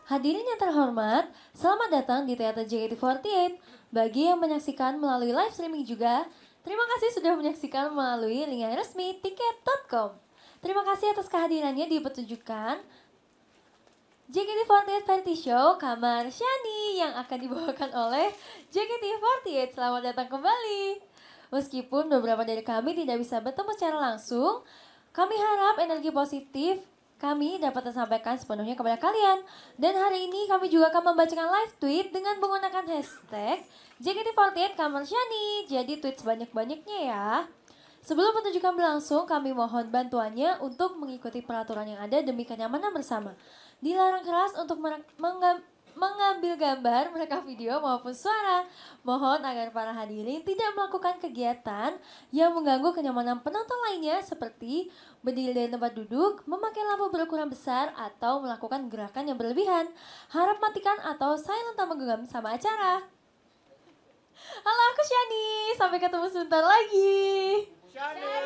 Hadirin yang terhormat, selamat datang di Teater JKT48. Bagi yang menyaksikan melalui live streaming juga, terima kasih sudah menyaksikan melalui link yang resmi tiket.com. Terima kasih atas kehadirannya di pertunjukan JKT48 Variety Show Kamar Shani yang akan dibawakan oleh JKT48. Selamat datang kembali. Meskipun beberapa dari kami tidak bisa bertemu secara langsung, kami harap energi positif kami dapat tersampaikan sepenuhnya kepada kalian. Dan hari ini kami juga akan membacakan live tweet dengan menggunakan hashtag JKT48 Kamar Shani. Jadi tweet sebanyak-banyaknya ya. Sebelum pertunjukan berlangsung, kami mohon bantuannya untuk mengikuti peraturan yang ada demi kenyamanan bersama. Dilarang keras untuk mengambil gambar, merekam video maupun suara. Mohon agar para hadirin tidak melakukan kegiatan yang mengganggu kenyamanan penonton lainnya seperti berdiri dari tempat duduk, memakai lampu berukuran besar, atau melakukan gerakan yang berlebihan. Harap matikan atau silent tak mengganggu sama acara. Halo, aku Shani. Sampai ketemu sebentar lagi. Halo.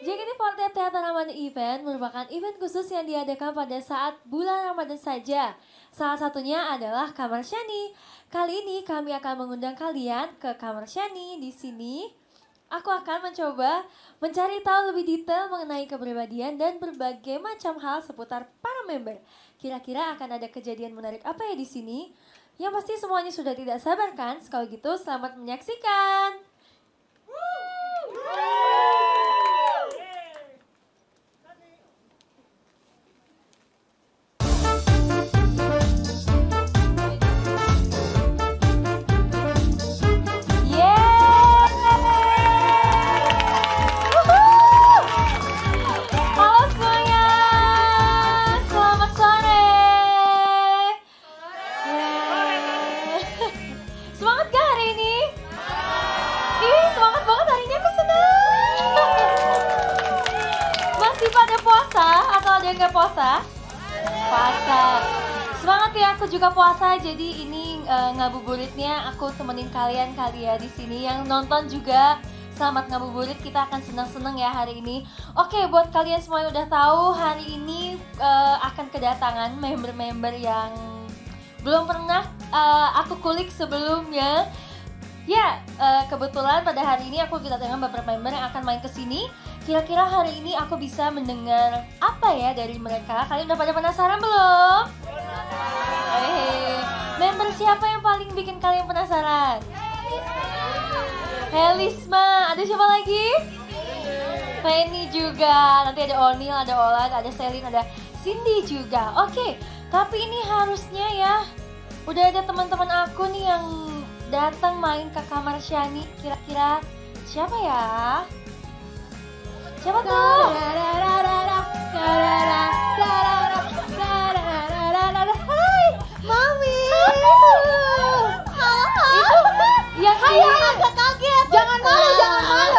JKT48 Teater Ramadan Event merupakan event khusus yang diadakan pada saat bulan Ramadan saja. Salah satunya adalah Kamar Shani. Kali ini kami akan mengundang kalian ke Kamar Shani. Di sini aku akan mencoba mencari tahu lebih detail mengenai kepribadian dan berbagai macam hal seputar para member. Kira-kira akan ada kejadian menarik apa ya di sini? Yang pasti semuanya sudah tidak sabar kan? Kalau gitu selamat menyaksikan. Nggak puasa? Puasa. Semangat ya, aku juga puasa. Jadi ini ngabuburitnya aku temenin kalian kali ya di sini. Yang nonton juga selamat ngabuburit. Kita akan senang-senang ya hari ini. Oke, buat kalian semua yang udah tahu hari ini akan kedatangan member-member yang belum pernah aku kulik sebelumnya. Ya, kebetulan pada hari ini aku kedatangan beberapa member yang akan main ke sini. Kira-kira hari ini aku bisa mendengar apa ya dari mereka? Kalian udah pada penasaran belum? Member siapa yang paling bikin kalian penasaran? Helisma. Ada siapa lagi? Penny juga. Nanti ada Onil, ada Olan, ada Selin, ada Cindy juga. Oke, tapi ini harusnya ya udah ada teman-teman aku nih yang datang main ke Kamar Shani. Kira-kira siapa ya? Siapa tuh? Hai, Mami. Itu yang agak kaget. Jangan malu, jangan malu.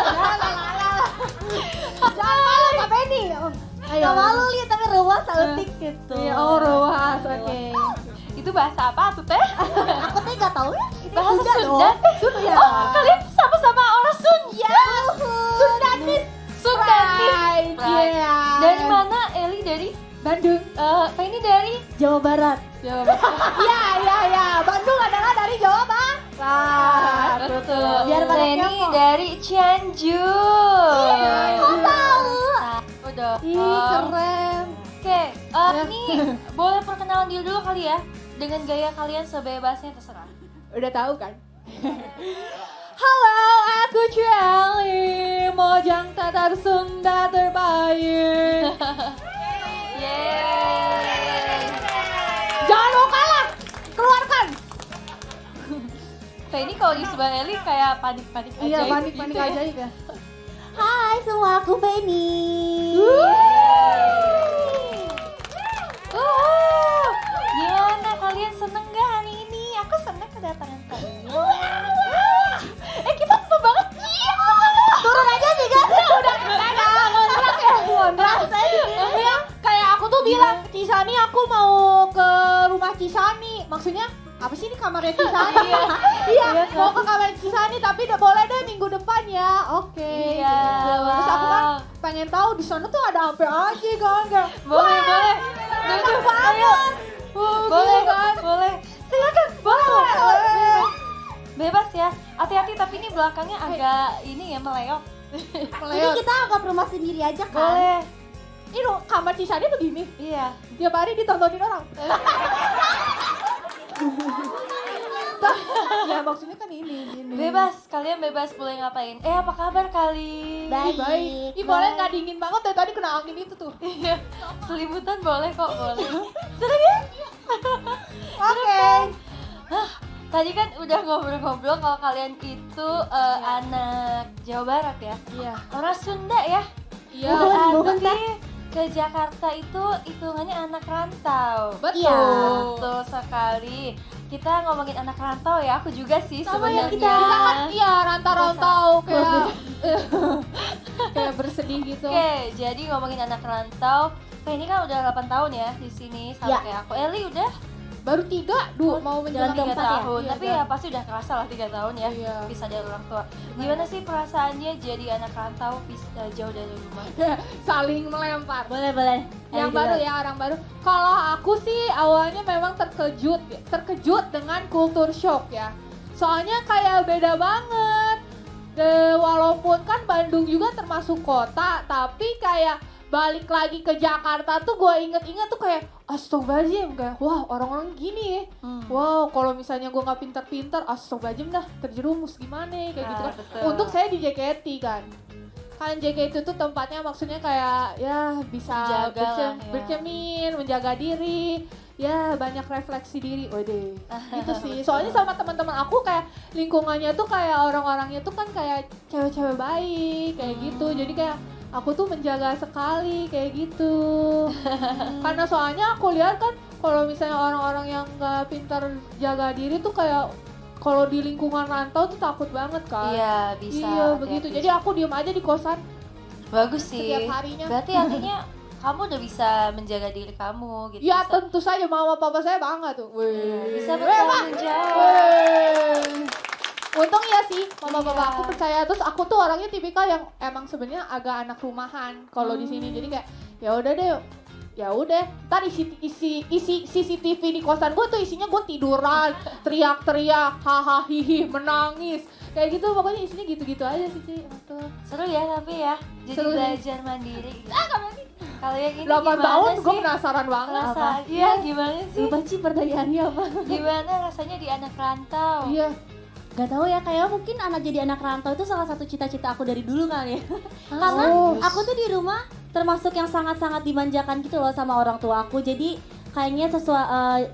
Jangan malu, Kak Penny. Gak malu lihat tapi ruas sautik gitu. Oh, ruas, oke. Itu bahasa apa tuh teh? Aku teh gak tahu ya. Bahasa Sunda. Sunda. Oh, kalian sama-sama orang Sunda. Sundanis. Sundanis. Yeah. Dari mana? Eli dari Bandung. Penny dari Jawa Barat. Jawa Barat. Ya. Bandung adalah dari Jawa Barat. Betul. Biar pada Penny kepo. dari Cianjur. Kok tahu? Udah. Ih, keren. Oke, ini boleh perkenalan diri dulu kali ya. Dengan gaya kalian sebebasnya terserah. Udah tahu kan? Halo, aku Ciali, Mojang Tatar Sunda terbaik. Yeay. Jangan mau kalah, keluarkan. Penny kalau di sebelah Eli kayak panik-panik aja. Iya, panik-panik gitu ya. aja juga. Hai semua, aku Penny. Gimana kalian seneng gak hari ini? Aku seneng kedatangan kalian. Kita seneng banget. Turun aja sih kan? Udah ngontrak ya? Ngontrak. Iya, kayak aku tuh bilang, Cisani aku mau ke rumah Cisani. Maksudnya apa sih ini kamarnya Cisani? Iya, mau ke kamar Cisani tapi udah boleh deh minggu depan ya. Oke. Iya, Gitu. Terus aku kan wow. pengen tahu di sana tuh ada apa aja kan? Kayak, Boleh, boleh. enak banget. Boleh, Gitu kan? boleh. Silakan, boleh. Bebas ya. Hati-hati tapi ini belakangnya agak ini ya meleok. Jadi kita anggap rumah sendiri aja kan? Boleh. Ini kamar Cisani begini. Iya. Tiap hari ditontonin orang. Ya maksudnya kan ini. Bebas, kalian bebas boleh ngapain. Apa kabar kali? Baik. Ih boleh nggak dingin banget dari tadi kena angin itu tuh. Iya. Selimutan boleh kok, boleh. Oke. Tadi kan udah ngobrol-ngobrol kalau kalian itu anak Jawa Barat ya. Iya. Orang Sunda ya. Iya. Bukan, Tapi ke Jakarta itu hitungannya anak rantau. Betul. Iya. Betul sekali. Kita ngomongin anak rantau ya, aku juga sih Sama ya sebenarnya. kita. Kita kan iya rantau-rantau kayak bersedih gitu. Oke, jadi ngomongin anak rantau. Ini kan udah 8 tahun ya di sini sama Ya. kayak aku. Eli udah Baru 3, mau menjelang Jalan 3 keempat ya? tahun. Iya, Tapi dan- ya pasti udah kerasa lah 3 tahun ya. Iya. Bisa dari orang tua. Gimana sih perasaannya jadi anak rantau jauh dari rumah? saling melempar. Boleh. Yang Ayo baru dulu. ya, orang baru. Kalau aku sih awalnya memang terkejut dengan culture shock ya. Soalnya kayak beda banget. Walaupun kan Bandung juga termasuk kota, tapi kayak balik lagi ke Jakarta tuh gue inget-inget tuh kayak astagfirullahaladzim, kayak wah orang-orang gini ya. Wow, kalau misalnya gue nggak pintar-pintar, astagfirullahaladzim dah terjerumus gimana kayak gitu kan. Betul. Untuk saya di JKT kan JKT itu tuh tempatnya maksudnya kayak ya bisa Menjaga lah, ya. bercermin, menjaga diri, ya banyak refleksi diri, wede, gitu sih. Soalnya sama teman-teman aku kayak lingkungannya tuh kayak orang-orangnya tuh kan kayak cewek-cewek baik kayak gitu, jadi kayak aku tuh menjaga sekali kayak gitu. Karena soalnya aku lihat kan kalau misalnya orang-orang yang nggak pintar jaga diri tuh kayak kalau di lingkungan rantau tuh takut banget kan. Iya, bisa. Iya hati-hati. begitu. Jadi aku diem aja di kosan bagus sih. setiap harinya. Berarti artinya kamu udah bisa menjaga diri kamu gitu. Ya bisa, tentu saja mama papa saya bangga tuh. bisa Weh. bertanggung jawab. Weh. Untung ya sih mama Iya. papa aku percaya. Terus aku tuh orangnya tipikal yang emang sebenarnya agak anak rumahan kalau di sini. Jadi kayak ya udah deh. Ya udah, ntar isi CCTV di kosan gue tuh isinya gue tiduran, teriak-teriak, hahaha, hihi, menangis, kayak gitu. Pokoknya isinya gitu-gitu aja sih Ci. Betul. Seru ya tapi ya. Jadi Seru sih. belajar mandiri. Gitu. Kalau yang ini 8 gimana tahun sih? gue penasaran banget. Perasaan, iya gimana sih? Lupa Ci pertanyaannya apa? Gimana rasanya di anak rantau? Iya. Gak tahu ya, kayak mungkin jadi anak rantau itu salah satu cita-cita aku dari dulu kali ya. Karena Oh. aku tuh di rumah termasuk yang sangat-sangat dimanjakan gitu loh sama orang tua aku. Jadi kayaknya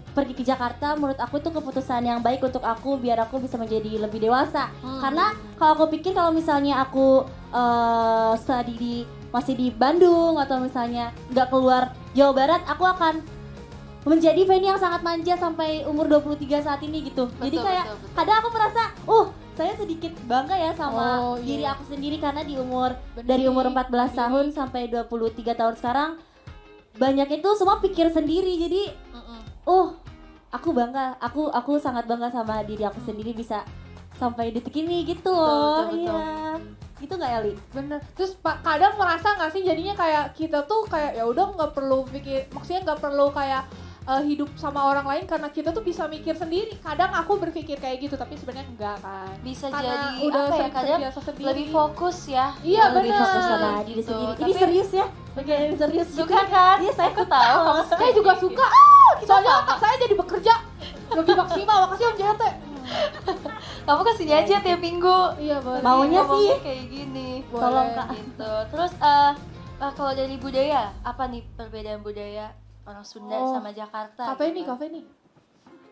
pergi ke Jakarta menurut aku tuh keputusan yang baik untuk aku biar aku bisa menjadi lebih dewasa. Karena kalau aku pikir kalau misalnya aku masih di Bandung atau misalnya nggak keluar Jawa Barat, aku akan menjadi Fanny yang sangat manja sampai umur 23 saat ini gitu. Jadi Betul, kayak betul, betul. kadang aku merasa, saya sedikit bangga ya sama Oh, iya. diri aku sendiri karena Bener dari sih, umur 14 tahun sampai 23 tahun sekarang banyak itu semua pikir sendiri. Jadi aku bangga, aku sangat bangga sama diri aku sendiri bisa sampai detik ini gitu loh. betul, betul. Iya. Gitu nggak Eli? Bener. Terus kadang merasa nggak sih jadinya kayak kita tuh kayak ya udah nggak perlu pikir, maksudnya nggak perlu kayak hidup sama orang lain karena kita tuh bisa mikir sendiri. Kadang aku berpikir kayak gitu tapi sebenarnya enggak kan. Bisa Karena jadi udah apa ya kadang terbiasa sendiri. lebih fokus ya. Iya, Lebih bener. fokus sama diri Gitu. sendiri. Ini Tapi- serius ya? Bagian serius Suka juga. kan? Iya, saya aku tahu kamu suka Saya juga gitu. suka. Soalnya otak saya jadi bekerja lebih maksimal. Makasih Om JHT. Kamu kesini aja tiap minggu. Iya boleh. Maunya Ngomongnya sih. kayak gini. Boleh. Tolong, Kak. Gitu. Terus kalau dari budaya, apa nih perbedaan budaya orang Sunda sama Jakarta? Kafe nih, gitu? kafe nih.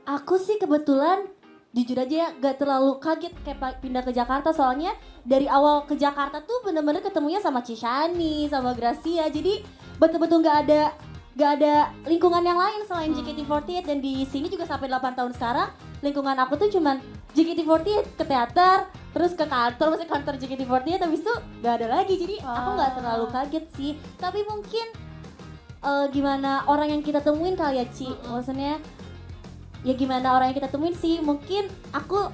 Aku sih kebetulan jujur aja ya gak terlalu kaget kayak pindah ke Jakarta, soalnya dari awal ke Jakarta tuh bener-bener ketemunya sama Cishani, sama Gracia, jadi betul-betul gak ada lingkungan yang lain selain JKT48. Dan di sini juga sampai 8 tahun sekarang lingkungan aku tuh cuman JKT48 ke teater, terus ke kantor, masih kantor JKT48, habis itu gak ada lagi, jadi aku gak terlalu kaget sih. Tapi mungkin gimana orang yang kita temuin kali ya Ci, maksudnya ya gimana orang yang kita temuin sih, mungkin aku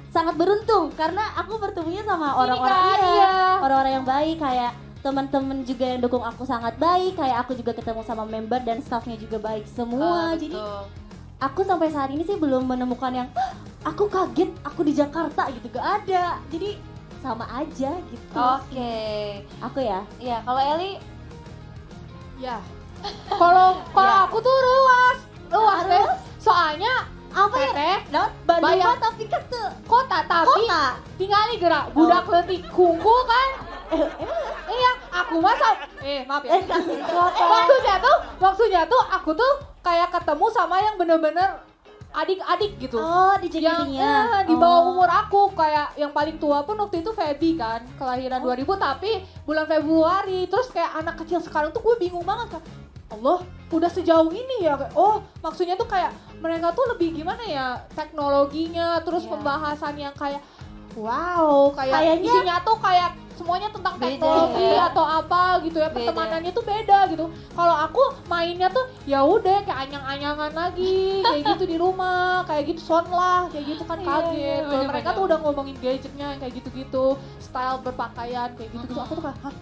sangat beruntung karena aku bertemunya sama orang-orang kan, iya. orang-orang yang baik, kayak teman-teman juga yang dukung aku sangat baik, kayak aku juga ketemu sama member dan staffnya juga baik semua. Jadi aku sampai saat ini sih belum menemukan yang aku kaget aku di Jakarta gitu, gak ada. Jadi sama aja gitu. Oke. Aku ya. Iya, kalau Eli Ya. Kalau aku tuh luas deh. Soalnya Apa ya? Teteh, Bandung bayang- mah tapi kan tuh kota tapi kota. tinggal nih gerak budak leutik kungku kan. Iya, aku masa maaf ya. Maksudnya tuh aku tuh kayak ketemu sama yang bener-bener adik-adik gitu. Oh, di Yang JKT-nya. di bawah umur aku, kayak yang paling tua pun waktu itu Feby kan, kelahiran 2000 tapi bulan Februari. Terus kayak anak kecil sekarang tuh gue bingung banget kan. Allah, udah sejauh ini ya. Oh, maksudnya tuh kayak mereka tuh lebih gimana ya, teknologinya, terus pembahasan yang kayak wow, kayaknya isinya tuh kayak semuanya tentang Beda teknologi ya. atau apa gitu ya, Beda. pertemanannya tuh beda gitu. Kalau aku mainnya tuh ya udah kayak anyang-anyangan lagi, kayak gitu di rumah, kayak gitu sound lah, kayak gitu kan Iya, kaget. iya, Kalau bener-bener. mereka tuh udah ngomongin gadgetnya yang kayak gitu-gitu, style berpakaian kayak gitu-gitu, aku tuh kayak hah,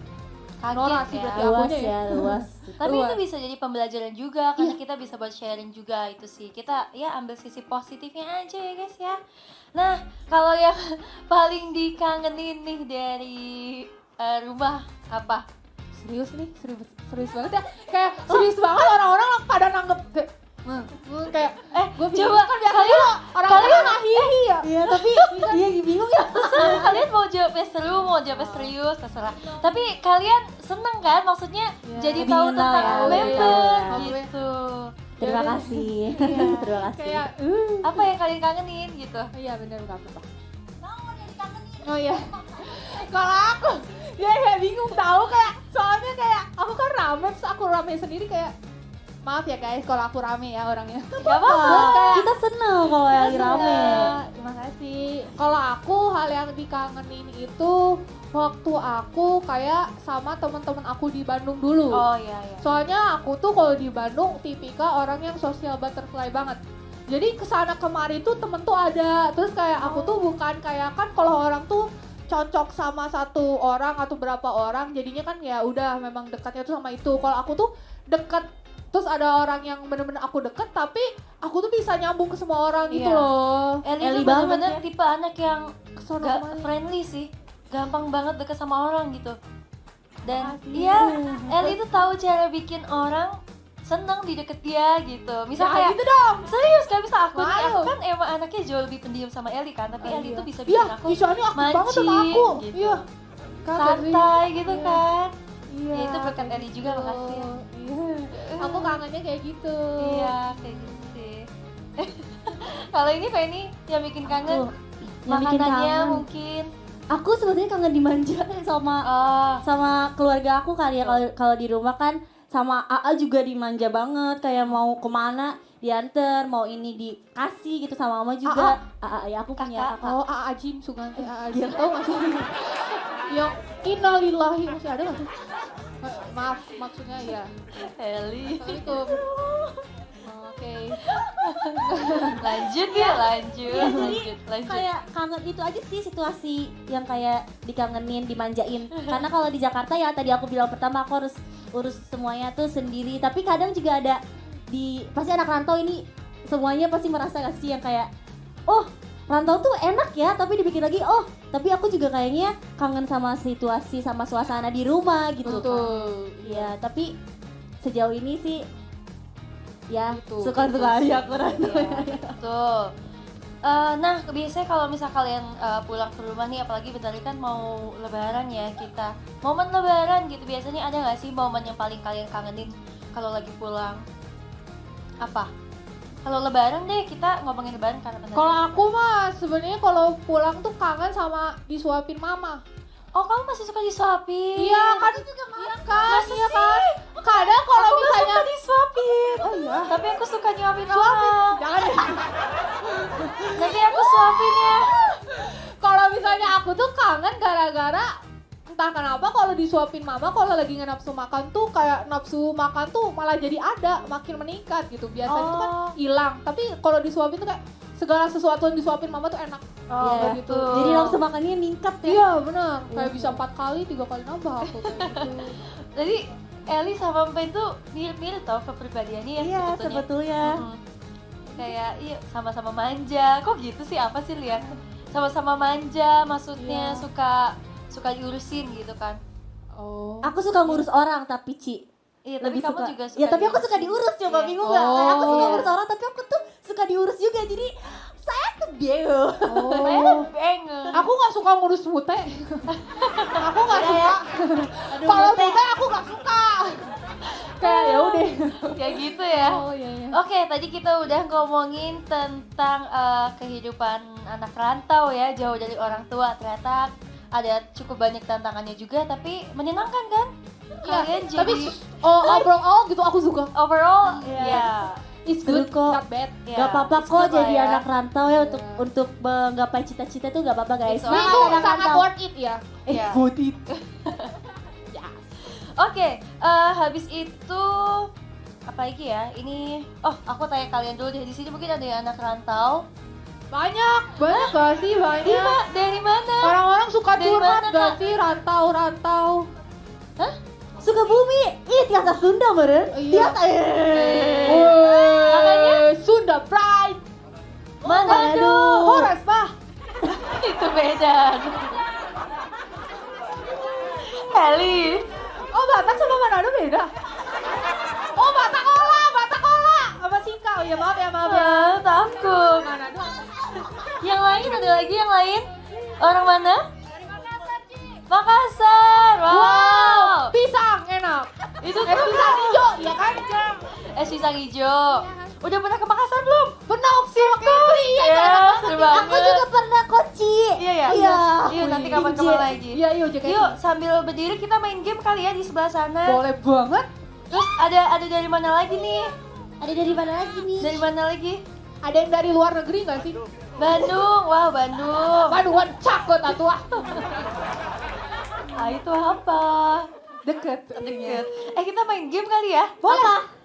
kaget Nora sih ya. berarti Luas akunya ya, luas. Tapi Luas. itu bisa jadi pembelajaran juga karena kita bisa buat sharing juga itu sih. Kita ya ambil sisi positifnya aja ya guys ya. Nah, kalau yang paling dikangenin nih dari rumah apa? Serius nih, serius banget ya. Kayak serius banget orang-orang pada nanggep kayak gue bingung Coba, kan biasanya orang-orang ngahihi ya. Iya, tapi iya bingung ya. Kalian mau jawabnya seru, mau jawabnya serius, terserah. Tapi kalian seneng kan? Maksudnya jadi tahu dikenal tentang ya, member betul. gitu. Terima kasih. Terima kasih. Kayak Apa yang kalian kangenin gitu? iya benar apa apa. Oh iya. Kalau aku ya bingung tahu kayak soalnya kayak aku kan rame terus aku rame sendiri kayak maaf ya guys kalau aku rame ya orangnya. Gak apa-apa. Kayak Kita seneng kalau lagi rame. Terima kasih. Kalau aku hal yang dikangenin itu waktu aku kayak sama teman-teman aku di Bandung dulu. Oh iya iya. Soalnya aku tuh kalau di Bandung tipikal orang yang social butterfly banget. Jadi kesana kemari tuh temen tuh ada. Terus kayak aku tuh bukan kayak kan kalau orang tuh cocok sama satu orang atau berapa orang jadinya kan ya udah memang dekatnya tuh sama itu. Kalau aku tuh deket terus ada orang yang bener-bener aku deket tapi aku tuh bisa nyambung ke semua orang gitu Iya. loh. Eli Eli tuh banget bener-bener ya. tipe anak yang Kesana gak kemari. friendly sih. Gampang banget deket sama orang gitu. Dan Makasih. iya, Eli tuh tahu cara bikin orang seneng di deket dia gitu. Misal Ya, kayak gitu dong. serius kayak bisa aku nih, aku Waduh. kan emang anaknya jauh lebih pendiam sama Eli kan, tapi Eli tuh bisa Iya, bikin aku Isani aktif banget sama mancing, aku. gitu. Iya. Kaget sih. santai gitu Iya. kan. Iya. Ya, itu berkat Eli juga, gitu. makasih ya. Iya. Aku kangennya kayak gitu. Iya, kayak gitu sih. Kalau ini Feni yang bikin kangen, Yang bikin makanannya kangen. mungkin. Aku sebetulnya kangen dimanja sama Oh, sama keluarga aku kali ya, kalau kalau di rumah kan sama AA juga dimanja banget, kayak mau kemana diantar, mau ini dikasih gitu, sama mama juga. AA ya, aku punya Kakak. kakak. Oh, AA Jim Suganti, AA Jim. Tahu nggak sih? Yang innalillahi masih ada nggak sih? Maaf, maksudnya ya. Eli. Assalamualaikum. Oke. Lanjut ya, lanjut, Iya, jadi lanjut. kayak kangen itu aja sih, situasi yang kayak dikangenin, dimanjain. Karena kalau di Jakarta ya tadi aku bilang pertama aku harus urus semuanya tuh sendiri. Tapi kadang juga ada pasti anak rantau ini semuanya pasti merasa gak sih yang kayak, oh rantau tuh enak ya, tapi dibikin lagi, oh tapi aku juga kayaknya kangen sama situasi, sama suasana di rumah gitu kan. Betul. Iya, tapi sejauh ini sih ya Gitu, suka-suka gitu aja sih. aku rantau. Iya, betul. Nah, biasanya kalau misal kalian pulang ke rumah nih, apalagi bentar lagi kan mau lebaran ya kita. Momen lebaran gitu, biasanya ada nggak sih momen yang paling kalian kangenin kalau lagi pulang? Apa? Kalau lebaran deh, kita ngomongin lebaran karena bentar Kalau lagi. aku mah sebenarnya kalau pulang tuh kangen sama disuapin mama. Oh, kamu masih suka disuapin? Iya kan juga makan, Masa iya sih? kan. Kadang kalau Aku nggak misalnya suka disuapin. Oh iya. Tapi aku suka nyuapin orang. Jangan deh. Nanti aku suapin ya. Kalau misalnya aku tuh kangen gara-gara entah kenapa kalau disuapin mama kalau lagi nggak nafsu makan tuh kayak nafsu makan tuh malah jadi ada makin meningkat gitu. Biasanya tuh kan Oh. hilang. Tapi kalau disuapin tuh kayak segala sesuatu yang disuapin mama tuh enak. Oh, Iya. gitu. Jadi langsung makannya ningkat ya. Iya benar, kayak bisa 4 kali, 3 kali nambah aku kayak gitu. Jadi Eli sama Mpen tuh mirip-mirip tau kepribadiannya ya Iya, sebetulnya. Mm. Kayak iya sama-sama manja. Kok gitu sih? Apa sih lihat? Sama-sama manja, maksudnya Iya. suka diurusin gitu kan. Oh. Aku suka ngurus orang tapi Ci. Iya, tapi Lebih kamu suka. juga suka. Ya tapi aku suka diurus, coba Iya. bingung gak? Kayak aku suka Oh. ngurus orang tapi aku tuh suka diurus juga. Jadi saya tuh bego. Oh. Bengeng. Aku gak suka ngurus mute. Aku gak suka. Kalau mute aku gak suka. Kayak ya udah. Kayak gitu ya. Oh iya iya. Oke, tadi kita udah ngomongin tentang kehidupan anak rantau ya, jauh dari orang tua. Ternyata ada cukup banyak tantangannya juga, tapi menyenangkan kan? Kalian Iya, tapi jadi overall gitu aku suka. overall, Iya. ya. It's Seru good, kok. not bad. Ya, Gak apa-apa it's kok good lah jadi ya. anak rantau ya untuk menggapai cita-cita tuh gak apa-apa guys. It's Nah, alright. itu Anak sangat rantau. worth it ya. Iya. Worth it. Oke, habis itu apa lagi ya? Ini, oh aku tanya kalian dulu deh. Di sini mungkin ada yang anak rantau. Banyak gak sih banyak. Dari mana? Orang-orang suka Dari curhat mana, gak Kak? sih rantau-rantau. Hah? Sukabumi. Ih, tiasa Sunda meren. Iya. Tiasa. Makanya? Sunda Pride. Mana? Aduh. Horas mah. Itu Medan. Eli. Oh, Batak sama Manado beda. Oh, Batak Ola. Apa sih kau? Ya maaf ya. Takut. Manado. Yang lain ada lagi yang lain? Orang mana? Makassar. Wow. Pisang enak. Itu Es pisang hijau, ya kan? es pisang hijau. Udah pernah ke Makassar belum? Pernah Silkuri. Ya, seru banget. Aku juga pernah koci. Iya ya. Iya. Yuk nanti kapan-kapan lagi. Iya, yuk JKT. Yuk sambil berdiri kita main game kali ya di sebelah sana. Boleh banget. Terus ada dari mana lagi nih? Ada dari mana lagi nih? Dari mana lagi? Ada yang dari luar negeri gak sih? Bandung. Wow, Bandung. Bandungan cakot atuh ah. Ah, itu apa? Deket. Deket. Kita main game kali ya? Apa?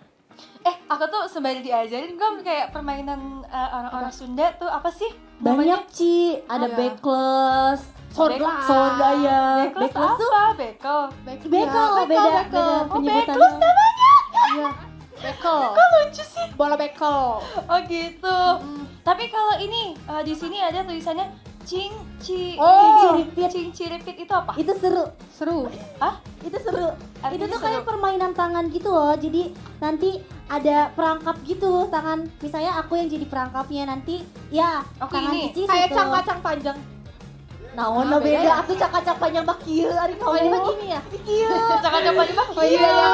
Aku tuh sembari diajarin kan kayak permainan orang-orang Sunda tuh apa sih? Banyak Ci. Ada Oh, iya. backless. Sorda. Sorda ya. Backless tuh apa? Bekel. bekel, beda penyebutannya. Backless namanya. Iya. Bekel. Kok lucu sih? Bola bekel. Oh gitu. Tapi kalau ini di sini ada tulisannya cing Oh. ciripit itu apa? Itu seru. Seru. Hah? Itu seru. Artinya Itu tuh seru. kayak permainan tangan gitu loh. Jadi nanti ada perangkap gitu tangan. Misalnya aku yang jadi perangkapnya nanti ya Oke, tangan ini. Cici Kayak situ. cang-kacang panjang. Naon Ah, beda beda. ya? Aku cak-cak panjang mah kieu ari Oh, ini mah kamu. gini ya? Kieu. Jangan coba coba. Oh iya ya.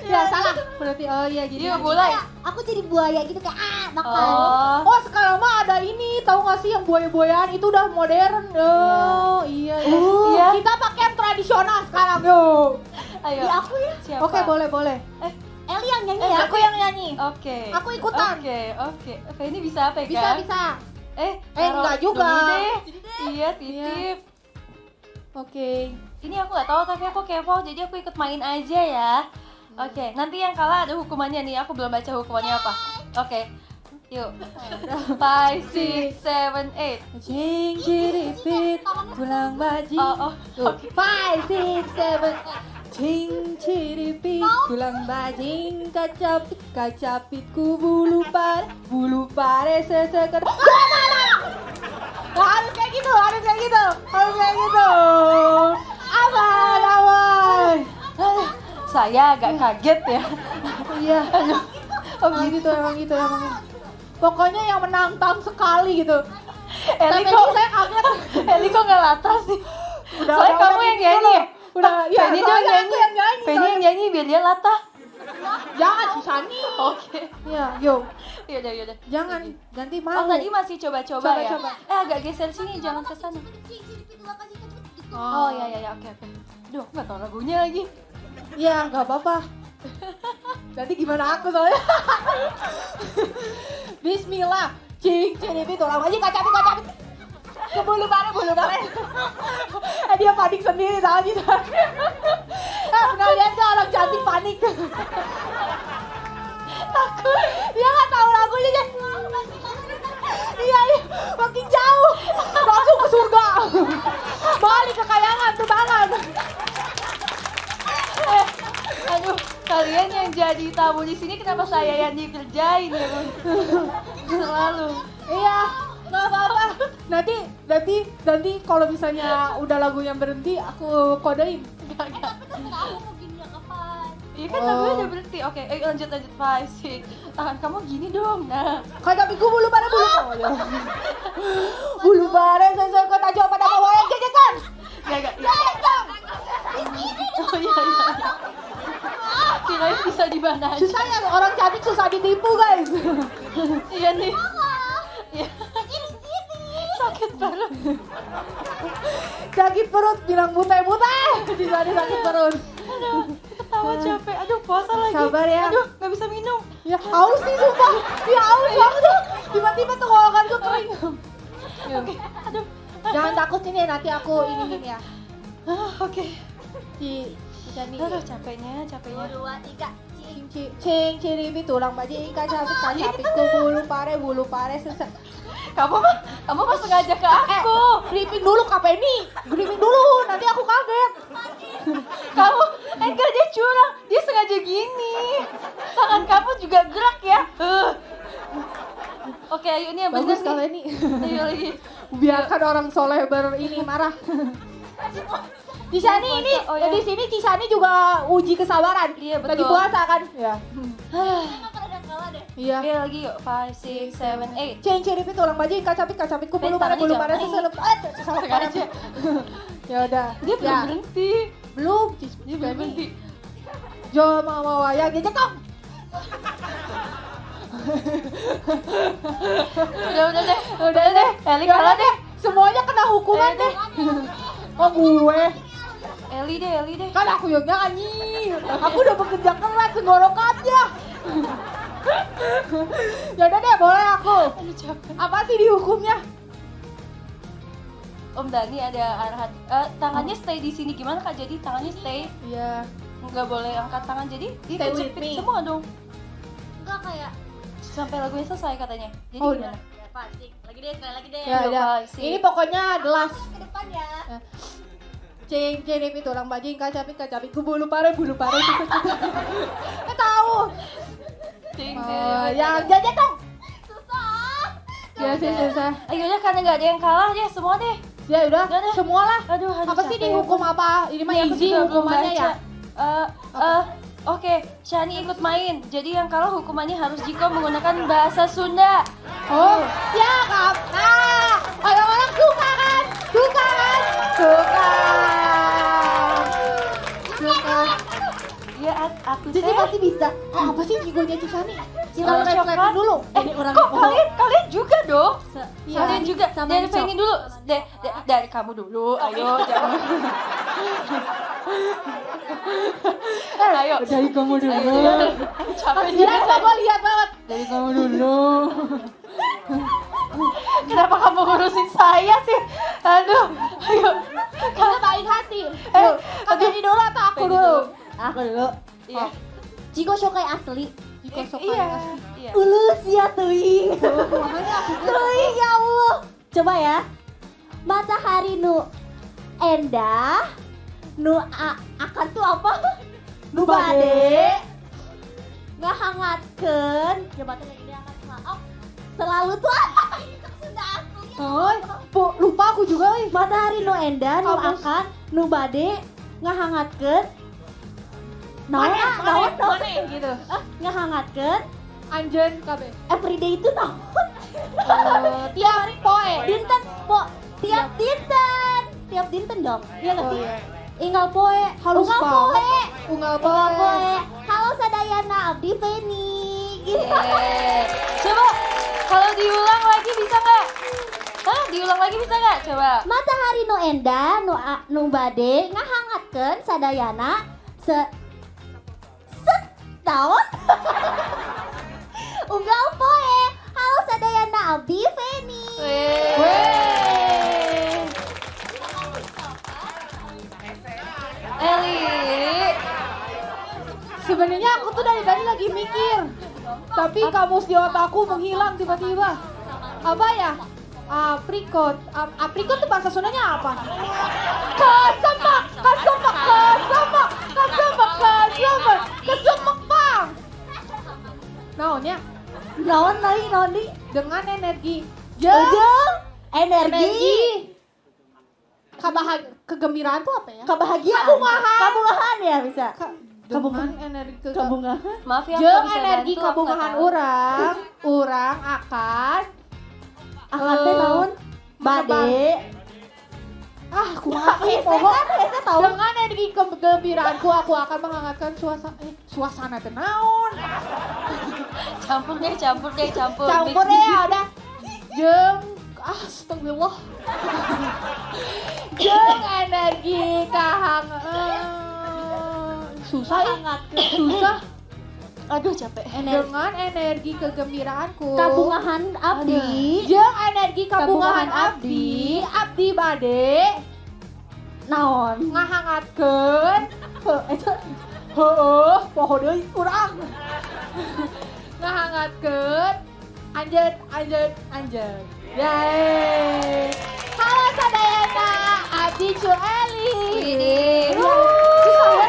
Ya salah. Berarti oh iya gini. Iya mulai. Aku jadi buaya gitu kayak makan. Oh. Oh sekarang mah ada ini, tahu nggak sih yang buaya-buayaan itu udah modern. Oh iya. Iya. Kita pakai yang tradisional sekarang yo. Ayo. Ya aku ya. Siapa? Oke boleh. Eli yang nyanyi ya. Aku yang nyanyi. Oke. Aku ikutan. Oke. Ini bisa pegang? Bisa. Taruh enggak juga. dulu deh. Iya, titip. Oke. Ini aku nggak tahu tapi aku kepo jadi aku ikut main aja ya. Oke, nanti yang kalah ada hukumannya nih. Aku belum baca hukumannya apa. Oke. Yuk. 5, 6, 7, 8. Cing ciripit pulang bajing. Oh. Oke. 5, 6, 7. Cing ciripit tulang bajing kacapitku bulu pare seseker. Harus kayak gitu. Aman. Saya agak kaget ya. Iya. Emang gitu. Pokoknya yang menantang sekali gitu. Eli Tapi kok saya kaget. Eli kok nggak latar sih? Udah, Soalnya kamu yang gitu nyanyi loh. ya? Udah, ya. Penny soalnya dong aku nyanyi. yang nyanyi. Penny yang nyanyi biar dia latah. Jangan Susani. Oke. Iya, yuk. Yaudah. Jangan ganti Oh malu. tadi masih coba-coba ya? Coba. Agak geser sini, jangan ke sana. Oh ya, oke. Duh, aku nggak tahu lagunya lagi. Iya, nggak apa-apa. Nanti gimana aku soalnya? Bismillah. Cing, ciripit tulang bajing kacapit. Ke bulu pare. Dia panik sendiri tahu gitu. Pernah lihat tuh orang cantik panik. Takut. Dia nggak tahu lagunya. Iya, makin jauh. Langsung ke surga. Balik ke kayangan, terbang. Aduh, kalian yang jadi tamu di sini kenapa saya yang dikerjain ya, Bun? Selalu. Iya, nggak apa-apa. Nanti kalau misalnya udah lagunya berhenti, aku kodein. Iya kan lagunya udah berhenti. Oke, lanjut 5, 6. Tangan kamu gini dong. Nah, Kadapiku bulu pada bulu. Bulu bare sesek kota Jawa pada bawa jajakan. enggak. Ya. Oh iya. Kirain bisa di mana aja. Susah ya, orang cantik susah ditipu, guys. Iya nih. Iya. Sakit perut. Sakit perut, bilang buta-buta. Di sana sakit perut. Aduh, ketawa capek. Aduh, puasa lagi. Sabar ya. Aduh, nggak bisa minum. Ya, haus nih sumpah. Ya haus banget tuh. Tiba-tiba tenggorokan gue kering. Oke, aduh. Jangan takut ini, nanti aku ini ya. Oke. Ci Jani. Aduh, capeknya. 2, 3, Cing ciripi tulang bajing kacapit bulu pare sesek. Kamu mah sengaja ke aku. Briefing dulu Kapeni. Briefing dulu, nanti aku kaget. Kamu, enggak, dia curang. Dia sengaja gini. Tangan kamu juga gerak ya. Oke, ayo ini yang bener Bagus kalau nih. ini. Ayo lagi. Biarkan orang soleh ini marah. Cisani ini, Oh, ya. di sini Cisani juga uji kesabaran. Iya, Lagi betul. puasa kan? Ya. Iya. Oke, lagi yuk. 5, 6, 7, 8. Cing ciripi tulang bajing kacapit bulu tangannya pare jangan. sesek. Salah Sengaja. Ya udah. Dia belum Ya. berhenti. Belum. Dia belum berhenti. Jo mau wayang dia cekong. Udah deh. Eli kalah deh. Semuanya kena hukuman deh. Oh gue. Eli deh. Kan aku yang nyanyi. Aku udah bekerja keras tenggorokannya. Ya udah deh, boleh aku. Aduh, capek. Apa sih dihukumnya? Om Dani ada arahan. Tangannya stay di sini gimana Kak? Jadi tangannya stay. Iya. Nggak boleh angkat tangan, jadi Stay with me. semua dong. Enggak kayak Sampai lagunya selesai katanya. Jadi Oh, gimana? ya pasti. Sekali lagi deh. Ya Ayo, udah. Pak, sip. Ini pokoknya gelas. Ke depan ya. Cing ciripi tulang bajing kacapit bulu pare tahu. Ting, Yang jajan dong. Susah. Ya sih susah. Ayo udah, karena nggak ada yang kalah deh, semua deh. Ya udah, Udah deh. semua lah. Aduh, Apa sih capek. dihukum apa? Ini mah Nih, aku easy juga belum hukumannya baca. ya. Oke, Shani ikut main. Jadi yang kalah hukumannya harus Jiko menggunakan bahasa Sunda. Oh, ya kak. Nah, orang-orang suka kan? Suka. Ya, aku Jadi teh. pasti bisa. Apa sih jigonya Cisani? Sama Kita coklat. dulu. Ini orang Kok kalian juga dong? Iya. Kalian juga. Sama Dari yang pengen dulu. Dari kamu dulu. Ayo, jangan. Ayo. Dari kamu dulu. Ayo, capek Iya, juga saya. gue lihat banget. Dari kamu dulu. Kenapa kamu ngurusin saya sih? Aduh, ayo. Kita baik hati. Kamu ini dulu atau aku Penny dulu? Aku dulu. Iya. Jiko Shokai asli. Jiko Iya. Iya. Ulus ya tuing. Makanya aku Tuing ya Allah. Coba ya. Matahari nu endah. Akan tuh apa? Nu bade. Ngahangatkeun. Coba teh ini akan maaf. Selalu tuh apa? Sudah asli. Oh, lupa aku juga. Matahari nu endah, nu Kamus. akan, nu bade ngahangatkeun. Naon Gitu. ngahangatkeun. Anjen KB. Everyday itu naon? Tiap poe. Dinten tiap dinten dong. Iya nggak Oh, sih? iya. Inggal poe, Halus unggal banget. poe, Unggal unggal poe. poe. Halo sadayana abdi Feni. Gitu. Yeay. Coba kalau diulang lagi bisa nggak? Hah? Diulang lagi bisa nggak? Coba. Matahari nu endah, nu bade ngahangatkeun sadayana tahun. Unggal poe. Halo sadayana abdi Feni. Weh. Eli. Sebenarnya aku tuh dari tadi lagi mikir. Tapi kamus di otakku menghilang tiba-tiba. Apa ya? Aprikot. Aprikot tuh bahasa Sundanya apa? Kesemek pang. Naonnya? Naon di Dengan energi. Jeung energi Kegembiraan tuh apa ya? kebahagiaan. Kabungahan ya bisa. Dengan energi Kabungahan. Maaf ya, aku Jeung bisa energi bantu, aku kabungahan nggak tahu. urang akan Teh naon? Bade. Kumaha sih pokok dengan energi kegembiraanku aku akan menghangatkan suasana teh naon. Campur deh. Campur Mix. ya udah. Jeung astagfirullah. Jeung energi susah ya. Susah. Aduh capek. Dengan energi kegembiraanku. Kabungahan abdi. Jeung energi kabungahan abdi bade Naon? ngahangatkeun Eta poho deui urang. Ngahangatkeun anjeun. Yeay. Halo sadayana, abdi Cueli. Ini. Susah.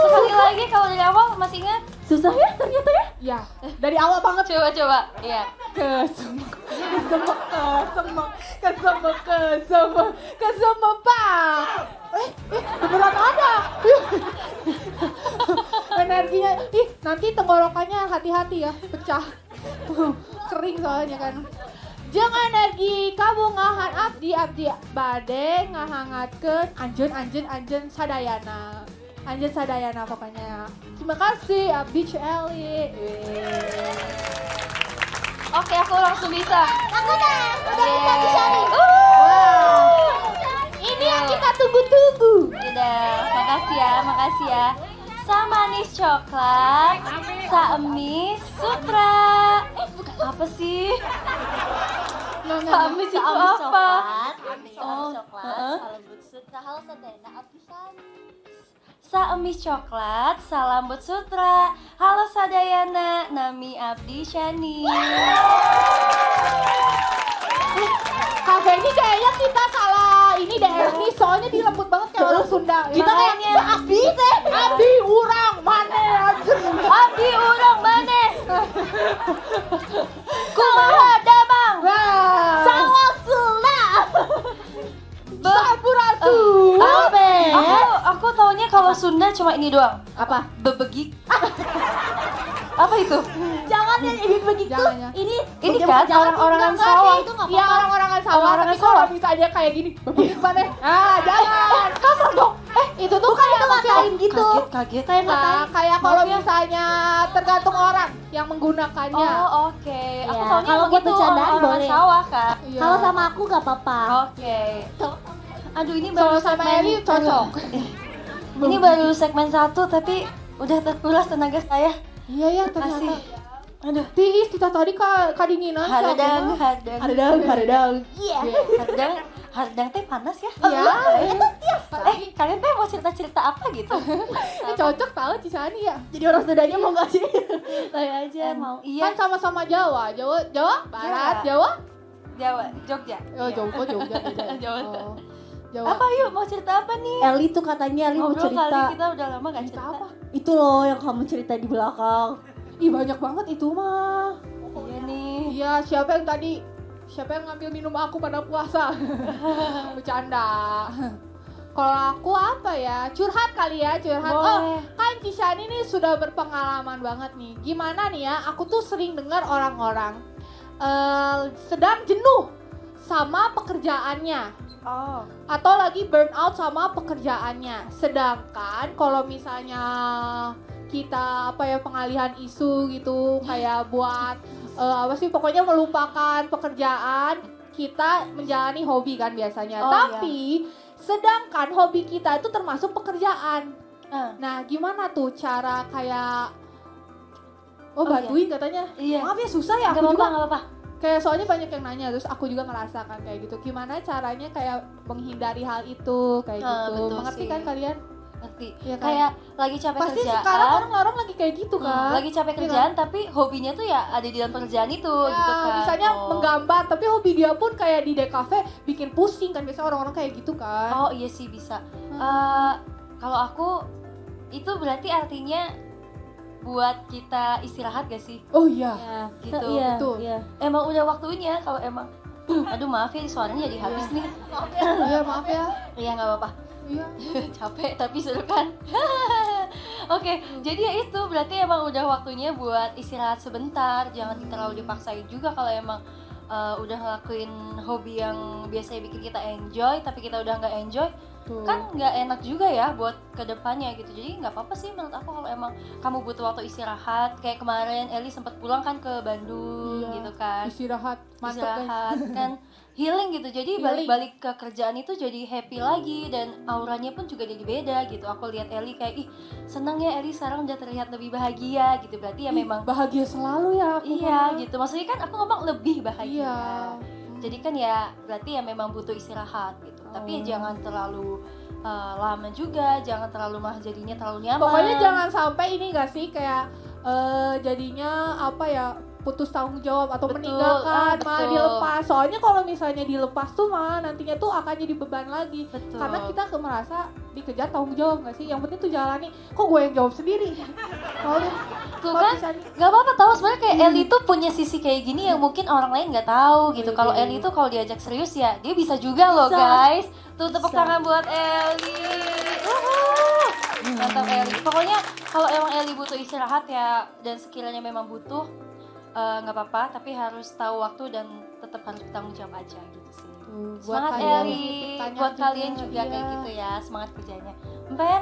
Sekali lagi kalau dari awal masih ingat? susah ya ternyata ya. Ya, dari awal banget. Coba. Iya. Kesemek bang. Beneran ada. Energinya, nanti tenggorokannya hati-hati ya, pecah. Kering soalnya kan. Jeung energi kabungahan abdi bade ngahangatkeun anjeun sadayana. Anjeun sadayana pokoknya. Terima kasih Abdi Cueli. Oke, aku langsung bisa. Aku udah bisa Cueli. Ini yang kita tunggu-tunggu. Udah, makasih ya. Samanis coklat, Saemis sutra. Apa sih? Saemis itu apa? Oh, Saemis coklat, salam buat sutra. Halo sadayana, nami Abdi Shani. Kafe ini kayaknya kita salah ini daerah soalnya dia lembut banget kayak orang Sunda. Kita kayaknya abdi teh. Abdi urang mana anjir. Abdi urang mana? Kumaha damang? Wah. Sawak Sunda. Sampurasun. Aku taunya kalau Sunda cuma ini doang. Apa? Bebegik. Apa itu? Jangan ya ini begitu. Jangan ya. Ini kan orang-orangan sawah. Itu enggak Iya apa-apa. orang-orangan sawah. Orang-orangan Tapi kalau sawah. misalnya kayak gini, mana? Jangan. Kasar dong. Itu tuh Bukan kayak itu ngatain gitu. Kaget. Kayak ngatain. kayak kalau Maaf ya. misalnya tergantung orang yang menggunakannya. Oh, oke. Aku Iya, taunya kalau buat begitu bercandaan orang-orang boleh. sawah, Kak. Iya. Kalau sama aku gak apa-apa. Oke. Aduh, ini Kalau baru sama segmen Eli cocok. Ini baru segmen 1 tapi udah terkuras tenaga saya. Iya ya Makasih. ternyata. Aduh. Tiis kita tadi kadinginan. Hardang. Iya. Hardang teh panas ya? Iya. Kalian teh mau cerita-cerita apa gitu? Cocok tahu Cisani ya. Jadi orang Sundanya mau gak sih? Kayak aja mau. Iya, Kan sama-sama Jawa, Barat, Jawa. Jogja. Oh, Jogja beda. Jawa. Oh, Jawa. Apa yuk, mau cerita apa nih? Eli tuh katanya Eli mau Ngobrol cerita. kali kita udah lama gak Cerita cerita. apa? Itu loh yang kamu cerita di belakang. Ih, banyak banget itu mah. Iya nih. Iya, siapa yang ngambil minum aku pada puasa? Bercanda. Kalau aku apa ya? Curhat kali ya, curhat. Boleh. Oh, kan Cisani ini sudah berpengalaman banget nih. Gimana nih ya? Aku tuh sering dengar orang-orang sedang jenuh sama pekerjaannya. Oh. Atau lagi burnout sama pekerjaannya. Sedangkan kalau misalnya kita pengalihan isu gitu kayak buat pokoknya melupakan pekerjaan, kita menjalani hobi kan biasanya. Oh, Tapi sedangkan hobi kita itu termasuk pekerjaan. Ah. Nah, gimana tuh cara kayak iya. bantuin katanya. Iya. Maaf ya susah ya, Gak aku juga apa-apa. kayak soalnya banyak yang nanya, terus aku juga ngerasakan kayak gitu. Gimana caranya kayak menghindari hal itu kayak gitu. Betul Mengerti sih. kan kalian? ngerti. Iya kan? Kayak lagi capek Pasti kerjaan. sekarang orang-orang lagi kayak gitu kan. Lagi capek Iya kerjaan tapi hobinya tuh ya ada di dalam pekerjaan itu gitu kan. Misalnya menggambar, tapi hobi dia pun kayak di DKV bikin pusing kan, biasanya orang-orang kayak gitu kan. Oh iya sih bisa. Kalau aku itu berarti artinya buat kita istirahat gak sih? Oh iya. Ya, Gitu, iya, betul. iya. Emang udah waktunya kalau emang aduh maaf ya suaranya jadi habis nih. Iya maaf ya. Iya nggak apa-apa. Iya. Capek tapi seru kan. Oke, jadi ya itu berarti emang udah waktunya buat istirahat sebentar. Jangan terlalu dipaksain juga kalau emang udah ngelakuin hobi yang biasanya bikin kita enjoy tapi kita udah nggak enjoy. Kan nggak enak juga ya buat kedepannya gitu. Jadi nggak apa-apa sih menurut aku kalau emang kamu butuh waktu istirahat. Kayak kemarin Eli sempat pulang kan ke Bandung Iya, gitu kan. istirahat, mantap guys. Istirahat kan healing gitu. Jadi Healing. balik-balik ke kerjaan itu jadi happy lagi dan auranya pun juga jadi beda gitu. Aku lihat Eli kayak ih seneng ya Eli sekarang udah terlihat lebih bahagia gitu. Berarti ya memang Bahagia selalu ya aku. iya mah. gitu. Maksudnya kan aku ngomong lebih bahagia. Iya. Jadi kan ya berarti ya memang butuh istirahat gitu. Tapi ya jangan terlalu lama juga, jangan terlalu mah jadinya terlalu nyaman. Pokoknya jangan sampai ini gak sih kayak jadinya apa ya, putus tanggung jawab atau Betul, meninggalkan, malah betul. dilepas. Soalnya kalau misalnya dilepas tuh malah nantinya tuh akan jadi beban lagi. Betul. Karena kita merasa dikejar tanggung jawab gak sih? Yang penting tuh jalani. Kok gue yang jawab sendiri? Tuh kan nggak apa-apa tahu sebenarnya kayak Eli tuh punya sisi kayak gini yang mungkin orang lain nggak tahu gitu. Kalau Eli tuh kalau diajak serius ya dia bisa juga loh Bisa. guys. Tuh tepuk Bisa. tangan buat Eli. Mantap Eli. Pokoknya kalau emang Eli butuh istirahat ya dan sekiranya memang butuh nggak apa-apa tapi harus tahu waktu dan tetap harus bertanggung jawab aja gitu sih. Semangat Eli. Buat kalian juga kayak gitu ya semangat kerjanya. Mpen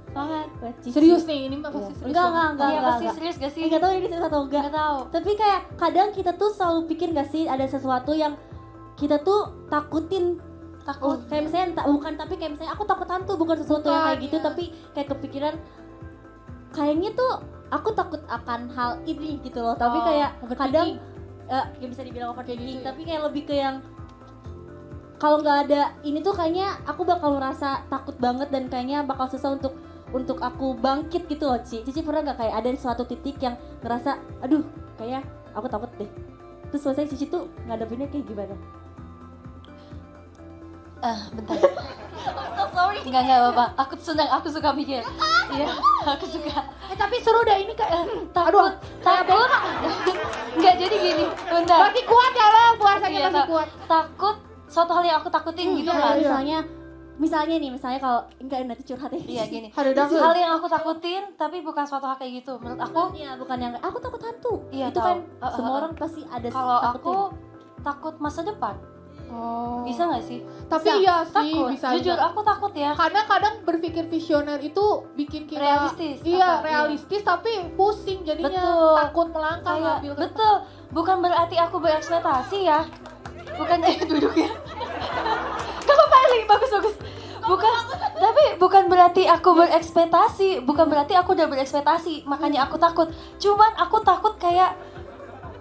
semangat. Buat Cici. Serius nih, ini mah pasti Iya. serius. Enggak, banget. enggak, Iya enggak, pasti enggak. serius gak sih? Enggak tahu ini serius atau enggak. Nggak tahu. Tapi kayak kadang kita tuh selalu pikir gak sih ada sesuatu yang kita tuh takutin. Takut. Kayak misalnya bukan, tapi kayak misalnya aku takut hantu, bukan sesuatu yang kayak gitu, Bukan, ya. tapi kayak kepikiran kayaknya tuh aku takut akan hal ini gitu loh. Tapi Oh, kayak overthinking. kadang ya bisa dibilang overthinking, gitu ya. tapi kayak lebih ke yang kalau nggak ada ini tuh kayaknya aku bakal merasa takut banget dan kayaknya bakal susah untuk aku bangkit gitu loh. Cici pernah nggak kayak ada suatu titik yang ngerasa aduh kayaknya aku takut deh, terus selesai Cici tuh ngadepinnya kayak gimana? Bentar. So sorry. Enggak apa-apa. Aku senang, aku suka mikir. Iya, aku suka. Tapi seru deh ini kayak Takut. Enggak jadi gini. Bentar. masih kuat ya lo, puasanya Iya, masih kuat. Takut suatu hal yang aku takutin gitu iya, kan. iya. Misalnya kalau enggak nanti curhat ya. Iya gini. Ada dangdut. Hal yang aku takutin tapi bukan suatu hal kayak gitu. Menurut aku Iya, bukan yang aku takut hantu. Iya, Itu tahu. kan semua orang pasti ada kalau takutin. aku takut masa depan. Oh. Bisa gak sih? Tapi Bisa. iya sih, Takut. bisa. Jujur aku takut ya. Karena kadang berpikir visioner itu bikin kita Realistis, Iya, apa? realistis tapi pusing jadinya, Betul. takut melangkah Kayak ngambil ke betul, bukan berarti aku berekspektasi ya. Bukan duduk ya. Gak apa-apa Eli, bagus. Bukan, tapi bukan berarti aku berekspektasi, bukan berarti aku udah berekspektasi, makanya aku takut. Cuman aku takut kayak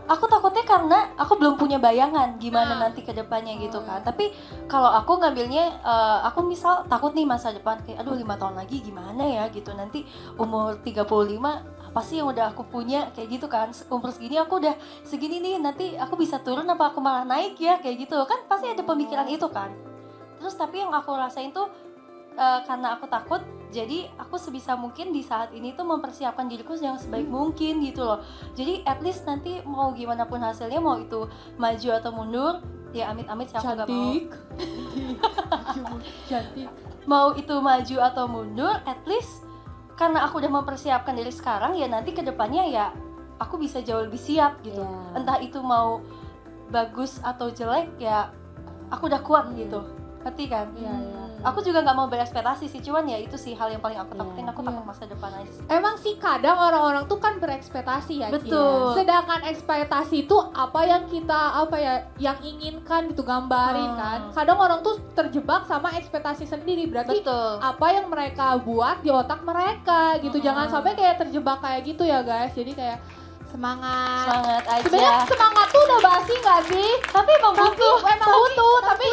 aku takutnya karena aku belum punya bayangan gimana nanti ke depannya gitu kan. Tapi kalau aku ngambilnya aku misal takut nih masa depan kayak aduh 5 tahun lagi gimana ya gitu. Nanti umur 35 apa sih yang udah aku punya kayak gitu kan. Umur segini aku udah segini nih, nanti aku bisa turun apa aku malah naik ya kayak gitu. Kan pasti ada pemikiran itu kan. Terus tapi yang aku rasain tuh karena aku takut, jadi aku sebisa mungkin di saat ini tuh mempersiapkan diriku yang sebaik mungkin gitu loh. Jadi at least nanti mau gimana pun hasilnya, mau itu maju atau mundur, ya amit-amit sih aku gak mau. Cantik. Mau itu maju atau mundur, at least karena aku udah mempersiapkan diri sekarang, ya nanti kedepannya ya aku bisa jauh lebih siap gitu. Iya. Entah itu mau bagus atau jelek, ya aku udah kuat gitu. Ngerti kan? Iya. Aku juga nggak mau berekspektasi sih, cuman ya itu sih hal yang paling aku takutin. Iya. Aku takut masa depan aja sih. Emang sih kadang orang-orang tuh kan berekspektasi ya. Ci. Betul. Sedangkan ekspektasi itu apa yang kita yang inginkan gitu gambarin kan. Kadang orang tuh terjebak sama ekspektasi sendiri. Berarti Betul. apa yang mereka buat di otak mereka gitu. Jangan sampai kayak terjebak kayak gitu ya guys. Jadi kayak semangat. Semangat aja. Sebenarnya semangat tuh udah basi gak sih? Tapi emang butuh. Emang butuh, tapi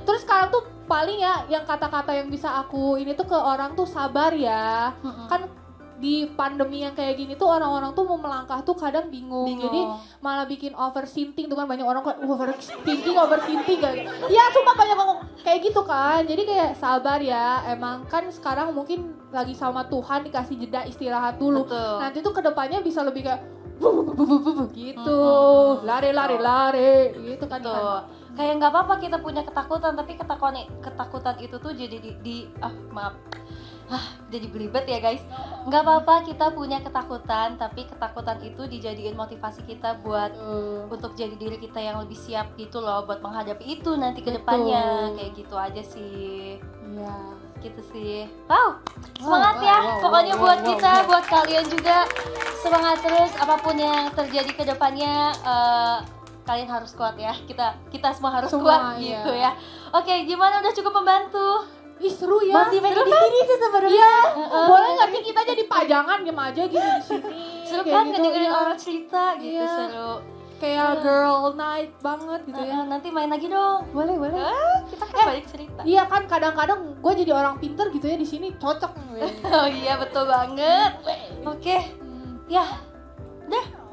terus sekarang tuh paling ya yang kata-kata yang bisa aku ini tuh ke orang tuh sabar ya. Kan di pandemi yang kayak gini tuh orang-orang tuh mau melangkah tuh kadang bingung. Jadi malah bikin overthinking tuh kan, banyak orang kayak overthinking kayak ya sumpah banyak ngomong kayak gitu kan. Jadi kayak sabar ya, emang kan sekarang mungkin lagi sama Tuhan dikasih jeda istirahat dulu. Betul. Nanti tuh kedepannya bisa lebih kayak gitu, lari gitu kan. Tuh. Kayak nggak apa-apa kita punya ketakutan, tapi ketakutan itu tuh jadi jadi belibet ya guys. Nggak apa-apa kita punya ketakutan, tapi ketakutan itu dijadiin motivasi kita buat untuk jadi diri kita yang lebih siap gitu loh, buat menghadapi itu nanti ke depannya. Kayak gitu aja sih. Iya. Gitu sih. Wow, semangat ya. Pokoknya buat kita, buat kalian juga semangat terus apapun yang terjadi ke depannya. Kalian harus kuat ya. Kita semua harus kuat iya. gitu ya. Oke, gimana, udah cukup membantu? Ih seru ya. Masih pengen di sini sih sebenarnya. Iya. Boleh nggak sih kita jadi pajangan diem aja gitu di sini? Seru Kayak kan gitu, ngedengerin iya. orang cerita gitu, Iya. seru. Kayak girl night banget gitu ya. Nanti main lagi dong. Boleh. Kita kan banyak cerita. Iya kan kadang-kadang gue jadi orang pinter gitu ya di sini cocok. Oh iya, betul banget. Oke. Ya.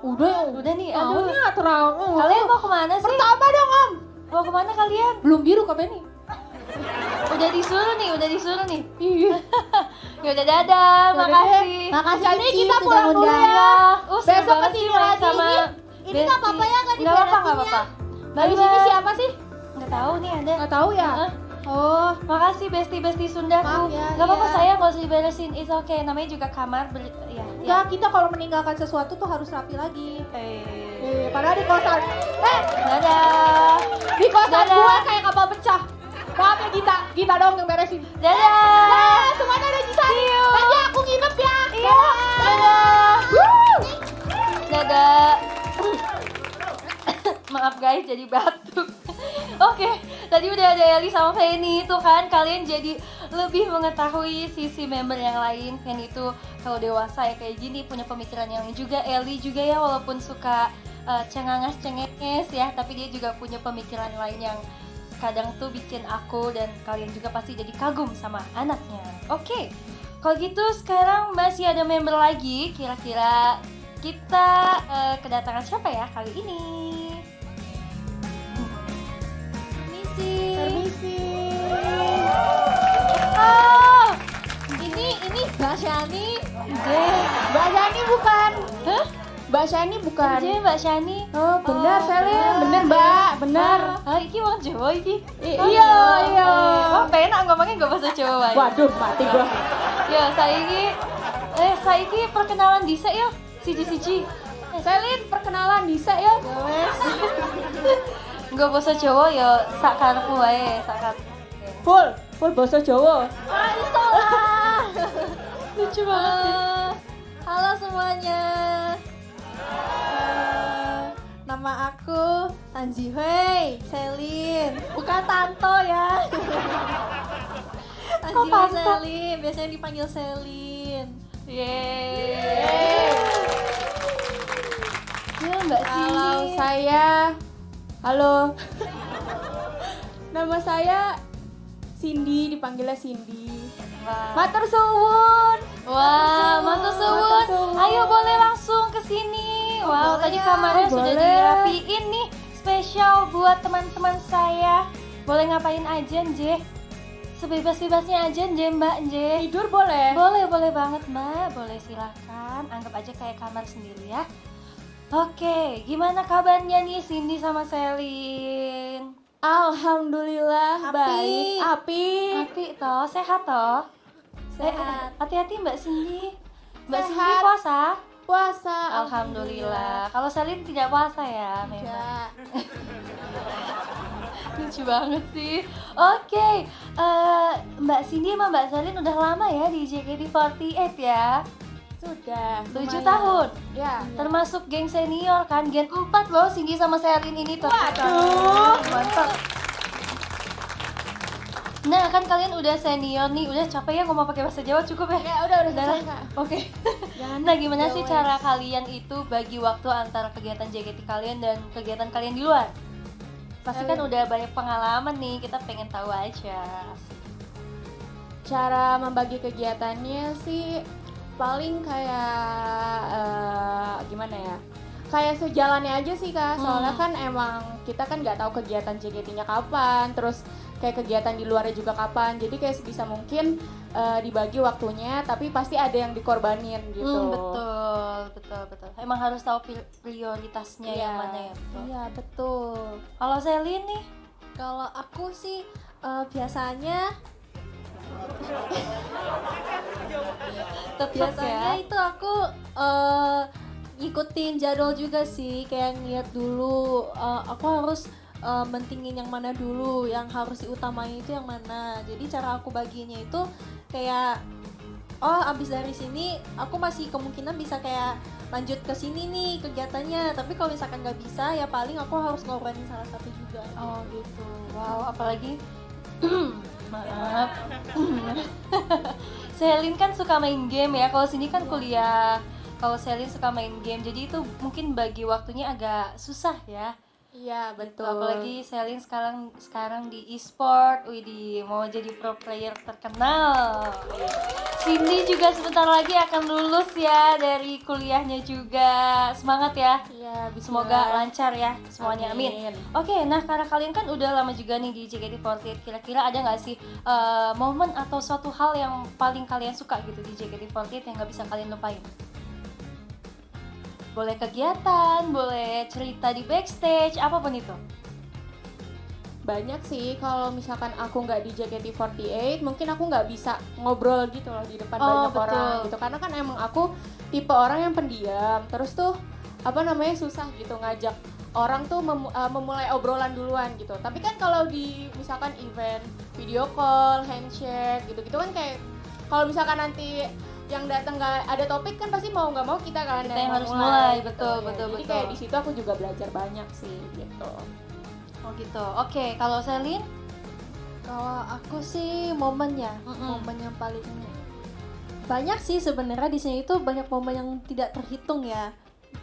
Udah nih. Aduh. Maunya terang. Kalian mau kemana sih? Pertama dong Om. Mau kemana kalian? Belum biru Kak Benny. Udah disuruh nih. Iya. Ya udah, dadah, Yaudah makasih. Makasih Jadi Cici kita sudah pulang dulu undang. ya. Seru Besok banget kesini sih main lagi. sama Ini nggak apa-apa ya, nggak Nggak apa-apa, diberesin ya. Bye Di sini siapa sih? Nggak tahu nih ada. Nggak tahu ya. Heeh. Oh. Makasih besti Sundaku. Maaf ya, Nggak apa-apa, iya. saya nggak usah diberesin. It's okay, namanya juga kamar. Ya. Enggak, kita kalau meninggalkan sesuatu tuh harus rapi lagi. Padahal di kosan. Dadah. Di kosan Dadah. gue kayak kapal pecah. Maaf ya Gita dong yang beresin. Dadah. Semuanya udah bisa. Nanti aku nginep ya. Iya. Dadah. Dadah. Maaf guys, jadi batuk. Oke, tadi udah ada Eli sama Feni itu kan, kalian jadi lebih mengetahui sisi member yang lain. Feni itu kalau dewasa ya kayak gini, punya pemikiran yang lain juga. Eli juga ya, walaupun suka cengenges ya, tapi dia juga punya pemikiran lain yang kadang tuh bikin aku dan kalian juga pasti jadi kagum sama anaknya. Oke, kalau gitu sekarang masih ada member lagi. Kira-kira kita kedatangan siapa ya kali ini? Permisi. Oh, Ini Mbak Shani. Mbak Shani bukan. hah? Mbak Shani bukan. Anjay, Mbak Shani. Oh, benar Selin. Bener Mbak, benar. Iki wong Jawa iki. Iya. Oh, penak ngomongnya gak bahasa Jawa wae. Waduh, mati gua. Ya, saiki perkenalan dhisik ya. Siji-siji. Selin, perkenalan dhisik ya. Wes. Enggak bahasa Jawa ya sak karepmu wae, sak karepmu. Full bahasa Jawa. Lucu banget sih. Halo semuanya. Nama aku Tanji Hui, Selin. Bukan Tanto ya. Tanji Hui Tanto? Selin, biasanya dipanggil Selin. Yeay. Ya, Mbak Cindy. Halo. Nama saya Cindy, dipanggilnya Cindy. Wah. Matur suwun. Wah, matur suwun. Matur suwun. Ayo boleh langsung ke sini. Wow, boleh tadi ya. kamarnya Oh, sudah boleh. dirapiin nih. Spesial buat teman-teman saya. Boleh ngapain aja, Nje? Sebebas-bebasnya aja, Nje, Mbak, Nje. Tidur boleh? Boleh banget, Mbak. Boleh, silakan. Anggap aja kayak kamar sendiri ya. Oke, gimana kabarnya nih Cindy sama Selin? Alhamdulillah Api. baik. Api toh, sehat toh? Sehat. Hati-hati Mbak Cindy. Mbak Sehat. Cindy puasa? Puasa. Alhamdulillah. Kalau Selin tidak puasa ya, memang. Ya. Lucu banget sih. Oke, Mbak Cindy sama Mbak Selin udah lama ya di JKT48 ya? Sudah. 7 lumayan. tahun. Ya. Termasuk geng senior kan, gen 4 loh Cindy sama Selin ini tuh. Waduh. Mantap. Nah kan kalian udah senior nih, udah capek ya ngomong pakai bahasa Jawa, cukup ya? Ya udah Udah selesai lah. Kak. Oke. Jangan Nah gimana sih Jawa. cara kalian itu bagi waktu antara kegiatan JKT kalian dan kegiatan kalian di luar? Pasti kan udah banyak pengalaman nih, kita pengen tahu aja. Cara membagi kegiatannya sih paling kayak gimana ya? Kayak sejalannya aja sih Kak, soalnya kan emang kita kan nggak tahu kegiatan JKT-nya kapan, terus kayak kegiatan di luarnya juga kapan, jadi kayak sebisa mungkin dibagi waktunya, tapi pasti ada yang dikorbanin gitu. Betul. Emang harus tahu prioritasnya yang mana ya. Betul. Iya betul. Kalau Selin nih, Kalau aku sih biasanya ya. itu aku ngikutin jadwal juga sih, kayak ngeliat dulu aku harus mentingin yang mana dulu, yang harus diutamain itu yang mana. Jadi cara aku baginya itu kayak abis dari sini aku masih kemungkinan bisa kayak lanjut ke sini nih kegiatannya, tapi kalau misalkan nggak bisa ya paling aku harus ngorbanin salah satu juga. Oh gitu. Wow, apalagi maaf. Selin kan suka main game ya. Kalau sini kan kuliah. Kalau Selin suka main game, jadi itu mungkin bagi waktunya agak susah ya. Iya Gitu. betul. Apalagi Selin sekarang di e-sport, widih mau jadi pro player terkenal. Cindy juga sebentar lagi akan lulus ya dari kuliahnya juga. Semangat ya. Iya, Semoga lancar ya semuanya, amin. Oke, nah karena kalian kan udah lama juga nih di JKT48, kira-kira ada nggak sih momen atau suatu hal yang paling kalian suka gitu di JKT48 yang nggak bisa kalian lupain? Boleh kegiatan, boleh cerita di backstage, apapun itu. Banyak sih, kalau misalkan aku nggak di JKT48 mungkin aku nggak bisa ngobrol gitu loh di depan banyak betul. orang gitu, karena kan emang aku tipe orang yang pendiam, terus tuh susah gitu ngajak orang tuh memulai obrolan duluan gitu. Tapi kan kalau di misalkan event video call, handshake gitu-gitu kan kayak kalau misalkan nanti yang datang nggak ada topik kan pasti mau nggak mau kita kan Kita yang harus mulai, gitu. betul. Jadi kayak di situ aku juga belajar banyak sih gitu. Oh gitu. Oke, kalau Selin? Kalau aku sih momen yang paling banyak sih sebenarnya di sini itu banyak momen yang tidak terhitung ya.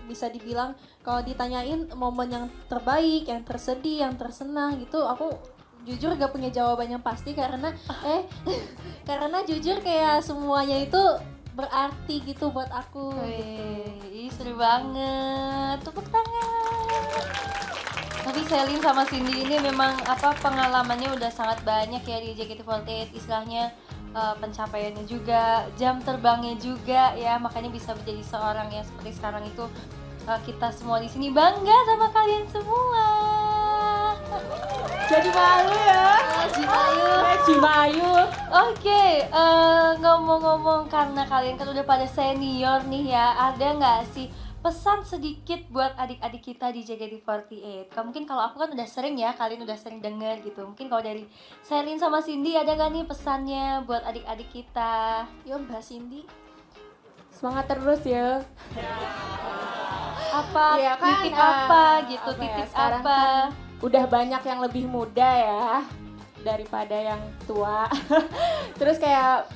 Bisa dibilang kalau ditanyain momen yang terbaik, yang tersedih, yang tersenang gitu, aku jujur gak punya jawaban yang pasti karena karena jujur kayak semuanya itu berarti gitu buat aku. Wih, seru banget. Tepuk tangan. Tapi Selin sama Cindy ini memang pengalamannya udah sangat banyak ya di JKT48, istilahnya pencapaiannya juga, jam terbangnya juga ya, makanya bisa menjadi seorang yang seperti sekarang itu. Kita semua di sini bangga sama kalian semua. Jadi malu ya. Jimayu. Oke, ngomong-ngomong karena kalian kan udah pada senior nih ya, ada nggak sih pesan sedikit buat adik-adik kita di JKT48? Mungkin kalau aku kan udah sering ya, kalian udah sering denger gitu. Mungkin kalau dari Selin sama Cindy ada nggak nih pesannya buat adik-adik kita? Yo Mbak Cindy. Semangat terus ya. Apa, Iya kan, titip apa gitu, apa ya, titip sekarang apa? kan udah banyak yang lebih muda ya daripada yang tua. Terus kayak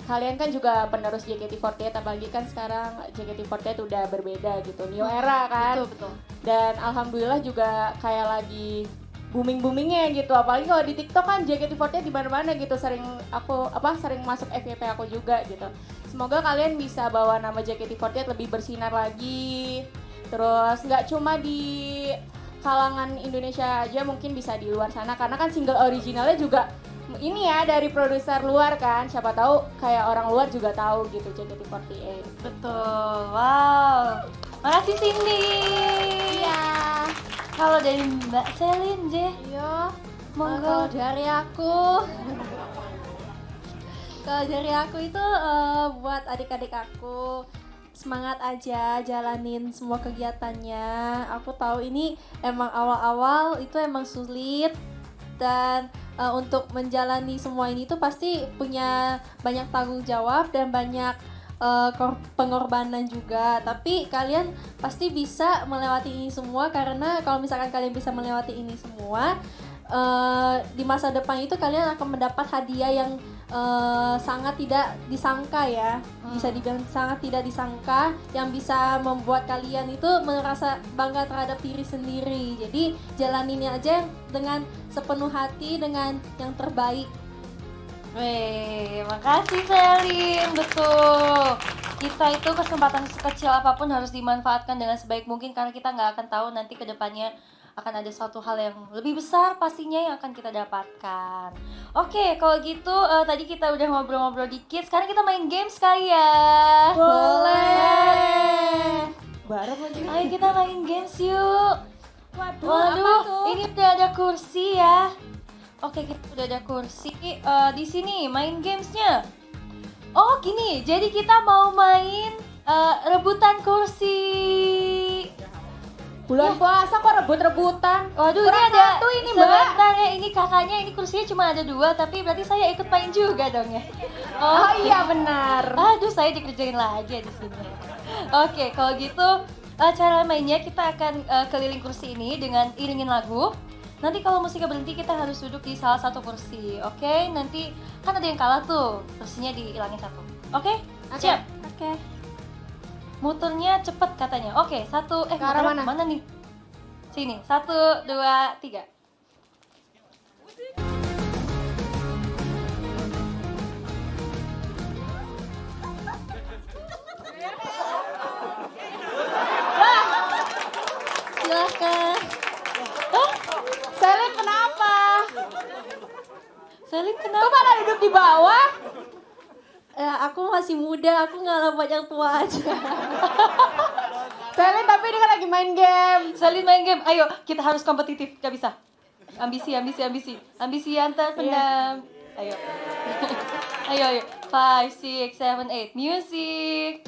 kalian kan juga penerus JKT48, apalagi kan sekarang JKT48 udah berbeda gitu, new era kan. Betul. Dan alhamdulillah juga kayak lagi boomingnya gitu, apalagi kalau di TikTok kan JKT48 di mana-mana gitu, sering masuk FYP aku juga gitu. Semoga kalian bisa bawa nama JKT48 lebih bersinar lagi. Terus nggak cuma di kalangan Indonesia aja, mungkin bisa di luar sana, karena kan single originalnya juga ini ya dari produser luar kan, siapa tahu kayak orang luar juga tahu gitu JKT48. Betul, wow. Makasih Cindy. Iya. Kalau dari Mbak Selin, Iya. monggo. Kalau dari aku itu buat adik-adik aku, semangat aja jalanin semua kegiatannya. Aku tahu ini emang awal-awal itu emang sulit, dan untuk menjalani semua ini tuh pasti punya banyak tanggung jawab dan banyak pengorbanan juga. Tapi kalian pasti bisa melewati ini semua, karena kalau misalkan kalian bisa melewati ini semua, di masa depan itu kalian akan mendapat hadiah yang sangat tidak disangka ya, bisa dibilang sangat tidak disangka, yang bisa membuat kalian itu merasa bangga terhadap diri sendiri. Jadi jalaninnya aja dengan sepenuh hati, dengan yang terbaik. Weh, makasih Selin, betul. Kita itu kesempatan sekecil apapun harus dimanfaatkan dengan sebaik mungkin karena kita nggak akan tahu nanti ke depannya akan ada suatu hal yang lebih besar pastinya yang akan kita dapatkan. Oke, kalau gitu tadi kita udah ngobrol-ngobrol dikit, sekarang kita main games kali ya. Boleh. Bareng lagi. Ayo kita main games yuk. Waduh, apa Waduh, tuh? ini udah ada kursi ya. Oke, kita udah ada kursi di sini main gamesnya. Oh gini, jadi kita mau main rebutan kursi. Bulan puasa kok rebut-rebutan. Waduh, Kurang ini ada satu ini, Mbak. sebentar ya, ini kakaknya, ini kursinya cuma ada 2, tapi berarti saya ikut main juga dong ya. Oh iya benar. Aduh, saya dikerjain lagi di sini. Oke, kalau gitu cara mainnya kita akan keliling kursi ini dengan iringin lagu. Nanti kalau musiknya berhenti kita harus duduk di salah satu kursi. Oke, nanti kan ada yang kalah tuh, kursinya dihilangin satu. Oke? Siap? Oke. Muternya cepet katanya. Oke, satu Ke arah mana? Mana nih? Sini. 1, 2, 3. Silakan. Selin kenapa? Selin Kok kenapa? malah duduk di bawah? Aku masih muda, aku nggak buat yang tua aja. Selin tapi dia kan lagi main game. Selin main game. Ayo, kita harus kompetitif. Gak bisa. Ambisi. Ambisi yang terpendam. Ayo. Ayo. 5, 6, 7, 8. Music.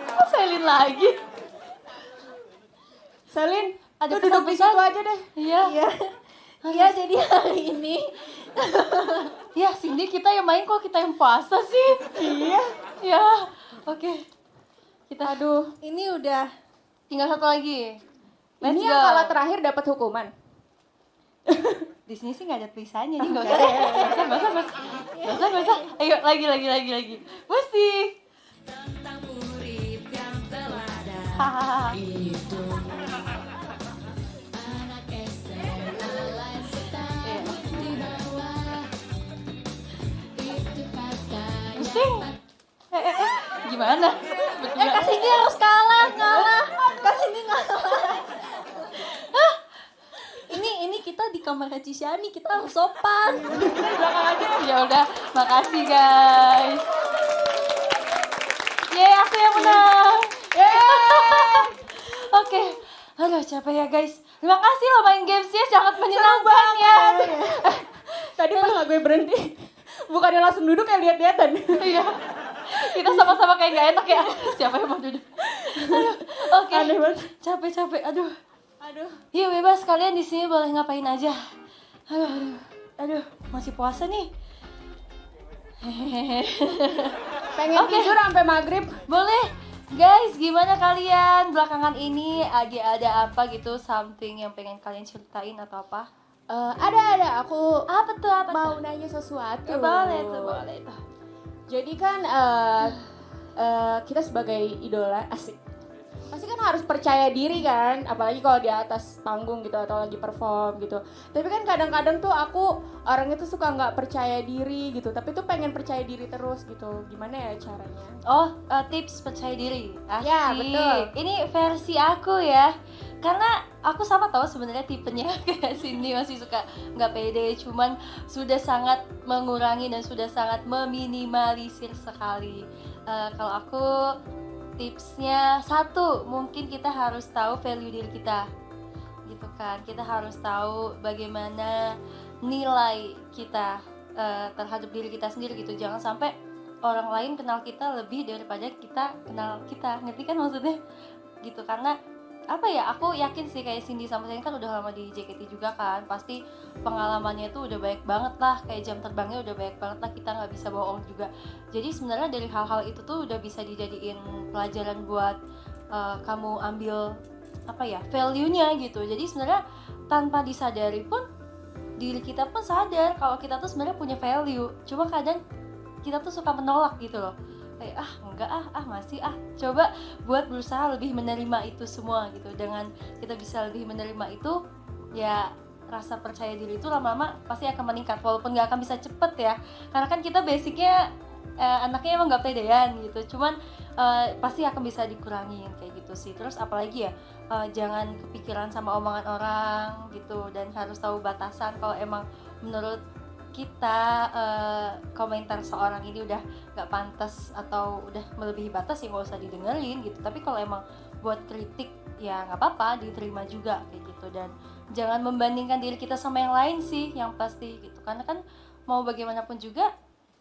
Kok Selin lagi? Selin, Ada lu duduk di pesan-pesan? situ aja deh. Iya. Iya, jadi hari ini Ya, Cindy kita yang main kok kita yang puasa sih? Iya. Ya, oke. Kita ini udah tinggal satu lagi. Let's Ini go. yang kalah terakhir dapat hukuman. Di sini sih nggak ada tulisannya nih, nggak usah. Ayo, lagi. Musik. Hahaha. Pusing. Gimana? kasih dia harus ngalah. Kasih dia ngalah. Ini kita di kamarnya Cishani, kita harus sopan. Belakang aja. Ya udah, makasih guys. Yeay, aku yang menang. Yeay. Oke. Aduh, capek ya guys. Terima kasih loh main gamesnya, sangat menyenangkan ya. Tadi pas gue berhenti, bukannya langsung duduk ya lihat-lihatan. Iya. Kita sama-sama kayak gak enak ya. Siapa yang mau duduk? Aduh, oke. Aneh banget. Capek. Aduh. Yuk bebas, kalian di sini boleh ngapain aja. Aduh, masih puasa nih. Pengen tidur sampai maghrib. Boleh. Guys, gimana kalian belakangan ini ada apa gitu, something yang pengen kalian ceritain atau apa? Ada. Aku Apa tuh? mau nanya sesuatu. Boleh tuh. Jadi kan kita sebagai idola asik. Pasti kan harus percaya diri kan, apalagi kalau di atas panggung gitu atau lagi perform gitu. Tapi kan kadang-kadang tuh aku orangnya tuh suka nggak percaya diri gitu, tapi tuh pengen percaya diri terus gitu. Gimana ya caranya? Oh, tips percaya diri. Asik. Ya, betul. Ini versi aku ya. Karena aku sama tahu sebenarnya tipenya kayak Cindy, masih suka nggak pede, cuman sudah sangat mengurangi dan sudah sangat meminimalisir sekali. Kalau aku tipsnya satu, mungkin kita harus tahu value diri kita, gitu kan. Kita harus tahu bagaimana nilai kita terhadap diri kita sendiri gitu. Jangan sampai orang lain kenal kita lebih daripada kita kenal kita, ngerti kan maksudnya gitu. Karena apa ya, aku yakin sih kayak Cindy sama Selin kan udah lama di JKT juga kan, pasti pengalamannya tuh udah banyak banget lah, kayak jam terbangnya udah banyak banget lah, kita nggak bisa bohong juga. Jadi sebenarnya dari hal-hal itu tuh udah bisa dijadiin pelajaran buat kamu ambil apa ya, value-nya gitu. Jadi sebenarnya tanpa disadari pun diri kita pun sadar kalau kita tuh sebenarnya punya value, cuma kadang kita tuh suka menolak gitu loh, kayak enggak masih coba buat berusaha lebih menerima itu semua gitu. Dengan kita bisa lebih menerima itu, ya rasa percaya diri itu lama-lama pasti akan meningkat, walaupun nggak akan bisa cepet ya, karena kan kita basicnya anaknya emang nggak pedean gitu, cuman pasti akan bisa dikurangin kayak gitu sih. Terus apalagi ya, jangan kepikiran sama omongan orang gitu, dan harus tahu batasan. Kalau emang menurut kita komentar seorang ini udah gak pantas atau udah melebihi batas, ya gak usah didengerin gitu. Tapi kalau emang buat kritik ya gak apa-apa, diterima juga kayak gitu. Dan jangan membandingkan diri kita sama yang lain sih, yang pasti gitu. Karena kan mau bagaimanapun juga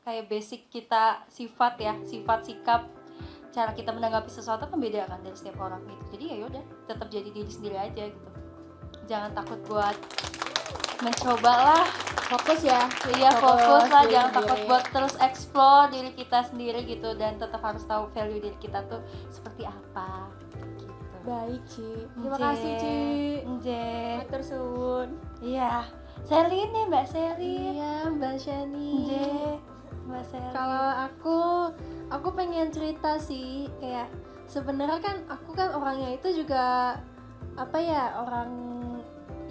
kayak basic kita sifat ya, sifat, sikap, cara kita menanggapi sesuatu kan beda kan dari setiap orang gitu. Jadi ya yaudah, tetap jadi diri sendiri aja gitu. Jangan takut buat mencoba lah, Fokus ya. iya fokus lah, diri jangan sendiri. takut buat terus explore diri kita sendiri gitu, dan tetap harus tahu value diri kita tuh seperti apa gitu. Baik, Ci. Terima Nje. kasih, Ci. Nje. Matur suwun. Iya, Selin nih Mbak Selin. Iya, Mbak Shani. Nje, Mbak Selin. Kalau aku pengen cerita sih, kayak sebenarnya kan aku kan orangnya itu juga apa ya, orang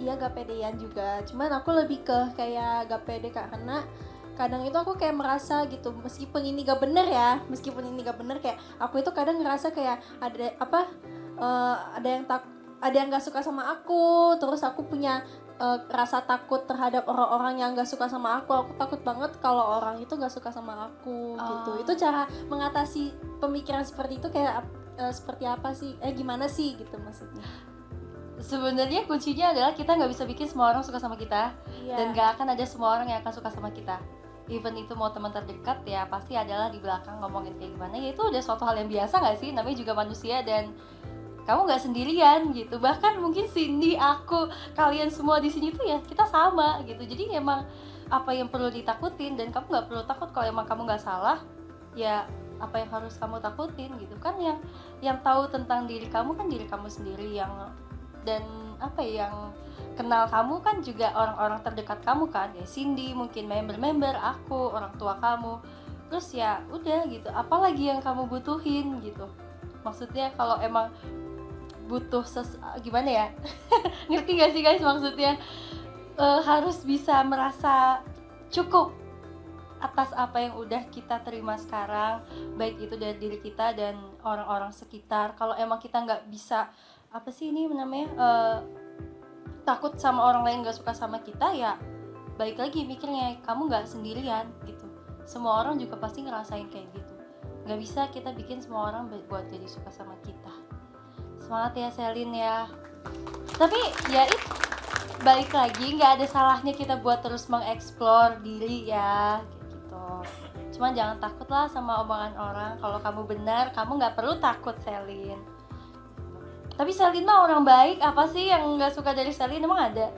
iya gak pedean juga, cuman aku lebih ke kayak gak pede karena kadang itu aku kayak merasa gitu, meskipun ini gak bener kayak aku itu kadang ngerasa kayak ada apa, ada yang gak suka sama aku, terus aku punya rasa takut terhadap orang-orang yang gak suka sama aku takut banget kalau orang itu gak suka sama aku gitu. Itu cara mengatasi pemikiran seperti itu kayak seperti apa sih, gimana sih gitu maksudnya. Sebenarnya kuncinya adalah kita nggak bisa bikin semua orang suka sama kita, Iya. dan nggak akan ada semua orang yang akan suka sama kita. Even itu mau teman terdekat ya, pasti adalah di belakang ngomongin kayak gimana. Ya itu udah suatu hal yang biasa nggak sih? Namanya juga manusia, dan kamu nggak sendirian gitu. Bahkan mungkin Cindy, aku, kalian semua di sini tuh ya kita sama gitu. Jadi emang apa yang perlu ditakutin, dan kamu nggak perlu takut kalau emang kamu nggak salah. Ya apa yang harus kamu takutin gitu kan? Yang tahu tentang diri kamu kan diri kamu sendiri, dan apa ya, yang kenal kamu kan juga orang-orang terdekat kamu kan, ya Cindy, mungkin member-member aku, orang tua kamu. Terus ya udah gitu, apalagi yang kamu butuhin gitu. Maksudnya kalau emang butuh gimana ya ngerti gak sih guys maksudnya, harus bisa merasa cukup atas apa yang udah kita terima sekarang, baik itu dari diri kita dan orang-orang sekitar. Kalau emang kita nggak bisa apa sih ini namanya, takut sama orang lain gak suka sama kita, ya balik lagi mikirnya kamu gak sendirian gitu. Semua orang juga pasti ngerasain kayak gitu. Gak bisa kita bikin semua orang buat jadi suka sama kita. Semangat ya Selin ya. Tapi ya itu balik lagi, gak ada salahnya kita buat terus mengeksplor diri ya kayak gitu. Cuman jangan takut lah sama omongan orang. Kalau kamu benar, kamu gak perlu takut Selin. Tapi Selin mah orang baik, apa sih yang nggak suka dari Selin, emang ada?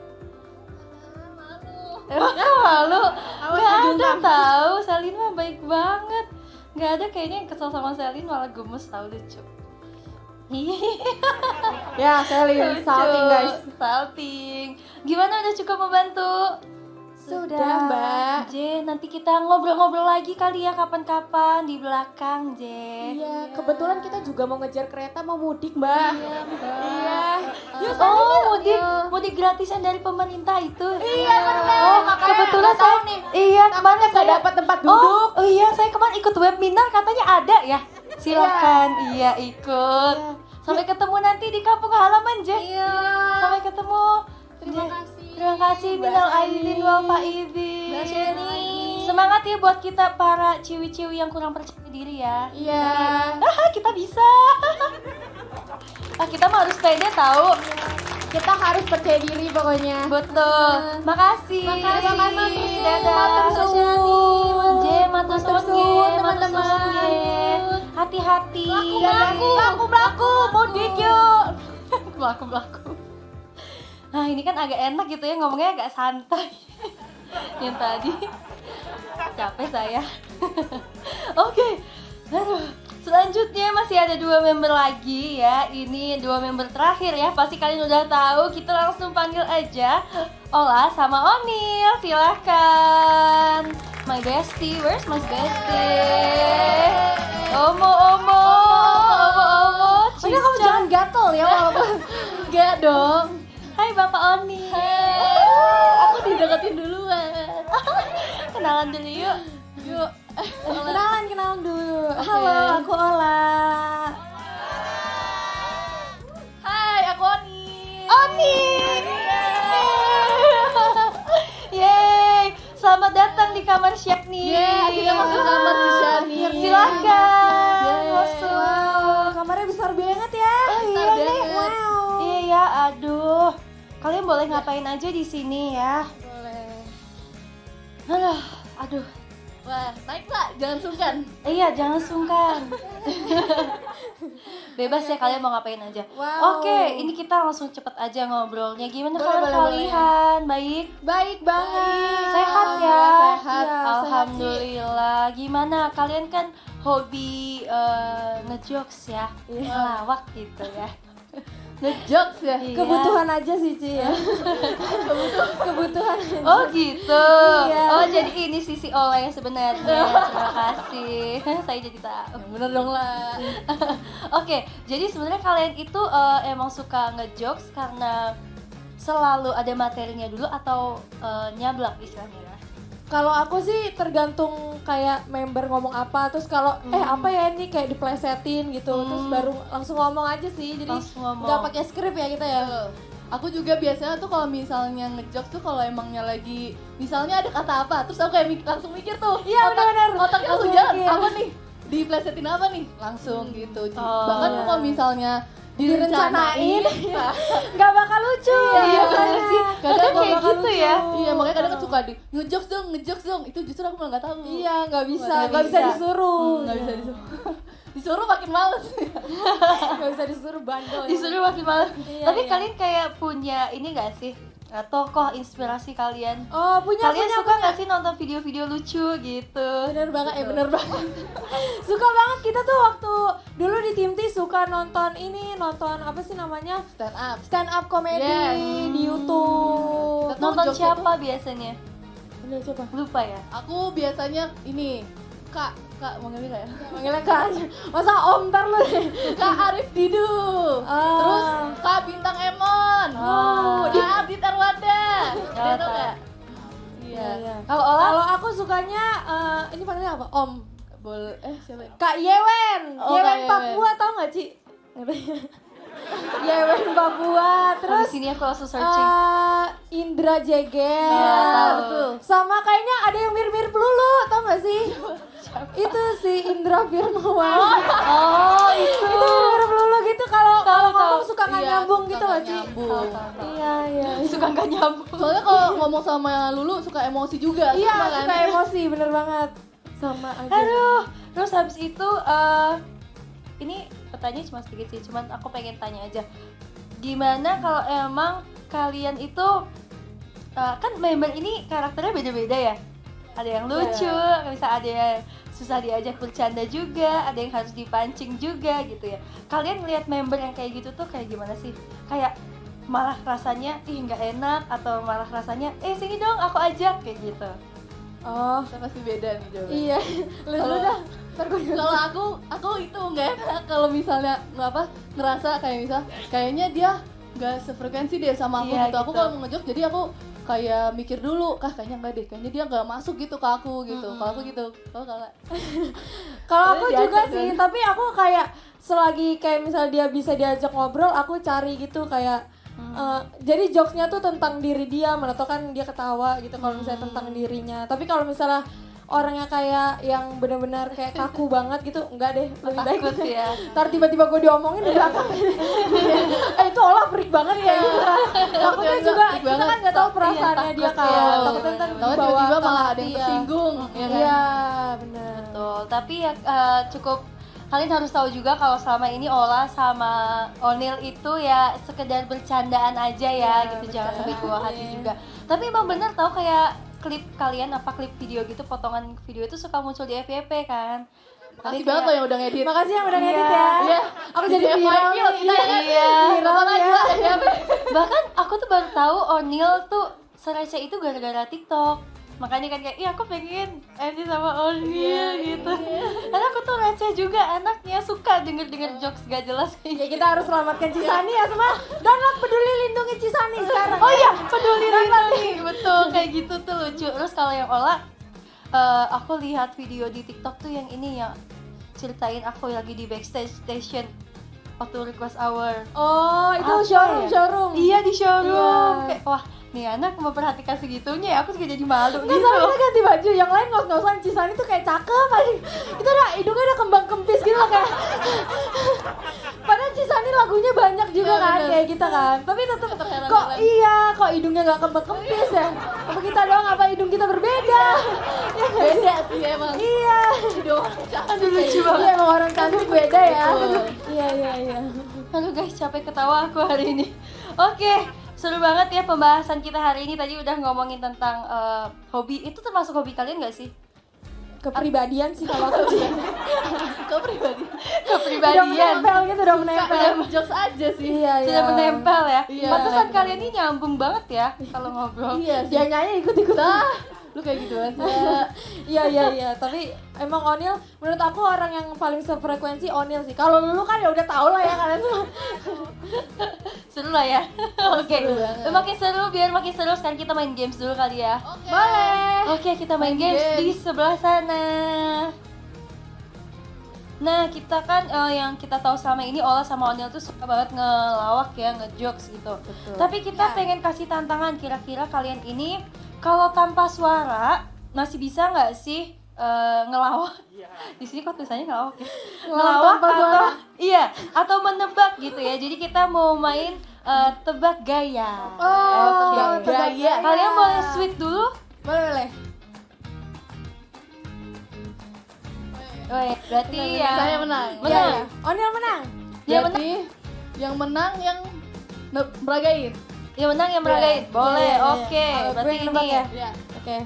Malu? Nggak ada tahu, Selin mah baik banget. Nggak ada kayaknya yang kesel sama Selin, malah gemes tahu, lucu. Ya, Selin, Lucu. salting guys. Salting. Gimana, udah cukup membantu? Sudah, Mbak. J, nanti kita ngobrol-ngobrol lagi kali ya kapan-kapan di belakang, J. Iya, kebetulan kita juga mau ngejar kereta, mau mudik, Mbak. Iya, Mbak. Iya. Oh, mudik gratisan dari pemerintah itu. Iya, benar. Oh, Makanya kebetulan nggak tahu saya nih. iya, kemarin Nggak saya dapat tempat duduk. Oh iya, saya kemarin ikut webinar, katanya ada ya. Silakan, iya ikut. Sampai ketemu nanti di kampung halaman, J. Iya. Sampai ketemu. Terima J. kasih. Terima kasih, Mbak minal Shani. aidin wal faizin. Mbak Shani. Semangat ya buat kita para ciwi-ciwi yang kurang percaya diri ya. Iya. Kita bisa. Kita mah harus pede tahu. Kita harus percaya diri pokoknya. Betul. Makasih. Makasih. Dadah. Matur suwun. J, matur suwun teman-teman. Hati-hati. Belaku, mudik yuk. Belaku. Nah ini kan agak enak gitu ya, ngomongnya agak santai. Yang tadi capek saya. Oke. Aduh. Selanjutnya masih ada 2 member lagi ya. Ini 2 member terakhir ya. Pasti kalian udah tahu. Kita langsung panggil aja Ola sama Onil. Silahkan. My bestie, where's my bestie? Omo. Pokoknya kamu jangan gatel ya walaupun Enggak dong. Hai Bapak Onil. Aku dideketin duluan. Kenalan dulu yuk. Yuk. kenalan dulu. Halo, aku Ola. Hai, aku Oni. Yeay, selamat datang di kamar Syakni. Kita masuk kamar di Shani. Silahkan masuk. Wow, kamarnya besar banget ya. Iya nih. Wow. Iya ya, aduh. Kalian boleh ngapain aja di sini ya? Boleh. Aduh. Wah, naik Pak, jangan sungkan. Iya, jangan sungkan. Bebas ya kalian mau ngapain aja. Wow. Oke, ini kita langsung cepet aja ngobrolnya. Gimana Boleh, kabar boleh. kalian? Baik? Baik banget. Sehat ya? Sehat. Iya, Alhamdulillah. Gimana? Kalian kan hobi ngejokes ya? Ngelawak gitu ya? Ngejokes ya. Iya. Kebutuhan aja sih, Ci ya. Kebutuhan. Oh gitu. Iya. Oh jadi ini sisi Ola yang sebenarnya. Terima kasih. Saya jadi tahu. Bener dong lah. Oke, jadi sebenarnya kalian itu emang suka ngejokes karena selalu ada materinya dulu atau nyablak istilahnya ya? Kalau aku sih tergantung kayak member ngomong apa, terus kalau apa ya ini kayak diplesetin gitu, terus baru langsung ngomong aja sih. Jadi Langsung ngomong. nggak pakai skrip ya kita ya. Aku juga biasanya tuh kalau misalnya ngejokes tuh kalau emangnya lagi misalnya ada kata apa, terus aku kayak langsung mikir tuh. Iya, benar-benar. Otak langsung Langsung jalan. mikir. Apa nih? Diplesetin apa nih? Langsung gitu. Oh, Bahkan iya. kalau misalnya Direncanain, nggak bakal lucu. Iya, biasanya. sih. Kadang Nggak kayak bakal gitu lucu. ya. Iya, makanya kadang kan suka di ngejokes dong. Itu justru aku malah nggak tahu. Iya, nggak bisa Nggak bisa. disuruh. Nggak bisa disuruh. Disuruh makin males. Nggak bisa disuruh bandel. ya. Disuruh makin malas. Iya, Tapi iya. kalian kayak punya ini gak sih? Tokoh inspirasi kalian? Oh, punya. Kalian suka gak sih nonton video-video lucu gitu? Bener banget, bener banget. Suka banget kita tuh waktu dulu di Tim T suka nonton apa sih namanya? Stand up Comedy Yes. di YouTube. Kita Nonton jokes siapa biasanya? Bener siapa? Lupa ya? Aku biasanya ini Kak manggilnya kayak Manggilnya Kak aja. Masa Om ntar lu deh. Kak Arif Didu. Oh. Terus Kak Bintang Emon. Oh. Kak Adit Arwanda. Dia tahu. tau gak? Iya. Iya. Kalau Ola? Kalau aku sukanya ini panggilnya apa? Om. Boleh siapa ya? Kak Yewen. Oh, Yewen Kak Yewen. Papua tau gak, Ci? Yewen Papua. Terus Terus sini aku langsung searching. Indra Jeger. Iya, tahu. betul. Sama kayaknya ada yang mirip-mirip Lulu, tau gak sih? Itu si Indra Firmawan. Oh, itu. Itu mirip Lulu gitu kalau Tahu, ngomong tahu. suka nggak Iya, nyambung suka gitu loh, nggak Ci. nyambung. Iya. Suka gak nyambung. Soalnya kalau ngomong sama Lulu suka emosi juga. Iya, sama kan? suka emosi, bener banget. Sama aja. Aduh, terus habis itu ini pertanyaan cuma sedikit sih, cuman aku pengen tanya aja. Gimana kalau emang kalian itu kan member ini karakternya beda-beda ya? Ada yang lucu, bisa ada yang susah diajak bercanda juga, ada yang harus dipancing juga gitu ya. Kalian ngelihat member yang kayak gitu tuh kayak gimana sih? Kayak malah rasanya ih nggak enak atau malah rasanya sini dong aku ajak kayak gitu. Oh, Kita pasti beda nih jawabannya. iya. Lu Kalau- dah. Ntar gue Kalau aku itu nggak enak kalau misalnya ngerasa kayak kayaknya dia nggak sefrekuensi deh sama aku Iya, gitu. Aku gitu. kalau mau ngejok jadi aku kayak mikir dulu, kayaknya enggak deh, kayaknya dia nggak masuk gitu ke aku gitu. Kalau aku gitu, kalau Kalau aku Soalnya juga diajak sih, kan. tapi aku kayak selagi kayak misal dia bisa diajak ngobrol, aku cari gitu kayak jadi jokesnya tuh tentang diri dia, mana tau kan dia ketawa gitu kalau misalnya tentang dirinya. Tapi kalau misalnya orangnya kayak yang benar-benar kayak kaku banget gitu, enggak deh, lebih baik Takut ya. ntar tiba-tiba gue diomongin di belakang. Itu olah freak banget ya gitu kan. Takutnya juga kita kan nggak tahu perasaannya dia kan. Takutnya ntar tiba-tiba malah ada yang tersinggung. Iya, benar. Betul, tapi ya cukup kalian harus tahu juga kalau selama ini Ola sama Onil itu ya sekedar bercandaan aja ya gitu, jangan sampai ke bawah hati juga. Tapi emang bener tau kayak klip kalian klip video gitu, potongan video itu suka muncul di FYP kan. Makasih banget lo yang udah ngedit. Makasih yang udah ngedit ya. Iya, Aku jadi viral nih. Iya. Viral ya. Bahkan aku tuh baru tahu Onil tuh serece itu gara-gara TikTok. Makanya kan kayak, iya aku pengen MC sama Onil gitu. Karena aku tuh receh juga anaknya, suka denger-denger jokes gak jelas. Ya kita harus selamatkan Cisani ya semua. Download Peduli Lindungi Cisani sekarang. Oh iya, peduli lindungi. Betul, kayak gitu tuh lucu. Terus kalau yang Ola, aku lihat video di TikTok tuh yang ini yang ceritain aku lagi di backstage station waktu request hour. Oh, itu Apa showroom. Iya di showroom. Iya. Kayak, wah nih anak memperhatikan segitunya ya, aku juga jadi malu Nggak, gitu. soalnya kita ganti baju, yang lain ngos-ngosan. Cisani tuh kayak cakep aja. Itu udah, hidungnya udah kembang kempis gitu loh kayak. Padahal Cisani lagunya banyak juga kan, kayak kita kan. Tapi tetep kok hidungnya gak kembang kempis ya. Apa kita doang, apa hidung kita berbeda? Ya, Beda sih emang. iya. Aduh lucu banget. Iya, emang orang cantik beda ya. Iya. Aduh guys, capek ketawa aku hari ini. Oke, seru banget ya pembahasan kita hari ini. Tadi udah ngomongin tentang hobi. Itu termasuk hobi kalian gak sih? Kepribadian sih kalau aku. Kepribadian. Udah Kepribadian. menempel gitu, udah menempel. Kayak jokes aja sih. Iya. Sudah menempel ya. Iya. Pantesan kalian ini nyambung banget ya kalau ngobrol. Iya sih. Dia nyanyi ikut-ikutan. Lu kayak gitu aja. Iya. Tapi emang Onil, menurut aku orang yang paling sefrekuensi Onil sih. Kalau lu kan ya udah tau lah ya kalian semua. Seru lah ya. Oke. seru banget. Makin seru, biar makin seru sekarang kita main games dulu kali ya. Boleh. Oke, kita main games di sebelah sana. Nah, kita kan yang kita tahu selama ini Ola sama Onil tuh suka banget ngelawak ya, ngejokes gitu. Betul. Tapi kita pengen kasih tantangan, kira-kira kalian ini kalau tanpa suara masih bisa nggak sih ngelawak? Di sini kok tulisannya ngelawak ya? Ngelawak tanpa suara? Iya, atau menebak gitu ya. Jadi kita mau main tebak gaya. Oh, tebak gaya. Kalian boleh sweet dulu. Boleh. Woi, berarti ya Saya menang. Menang. Iya. Onil menang. Yang menang, Jadi yang menang yang meragain. yang menang yang meragain. Boleh, Iya. oke. Gue Berarti yang nebak ini ya. Iya. Oke.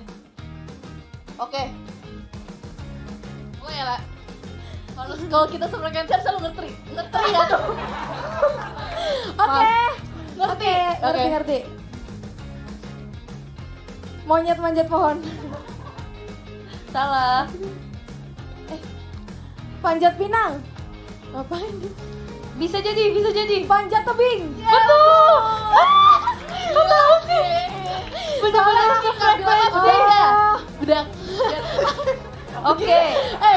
Oke. Gue ya lah. Kalau kita sefrekuensi harusnya lu ngerti ya tuh. Oke. Ngerti. Ngerti. Monyet manjat pohon. salah. Panjat pinang. Ngapain? Bisa jadi. Panjat tebing. Betul. Kok tahu sih? Benar-benar sefrekuensi. Oh. Bedak. Oke.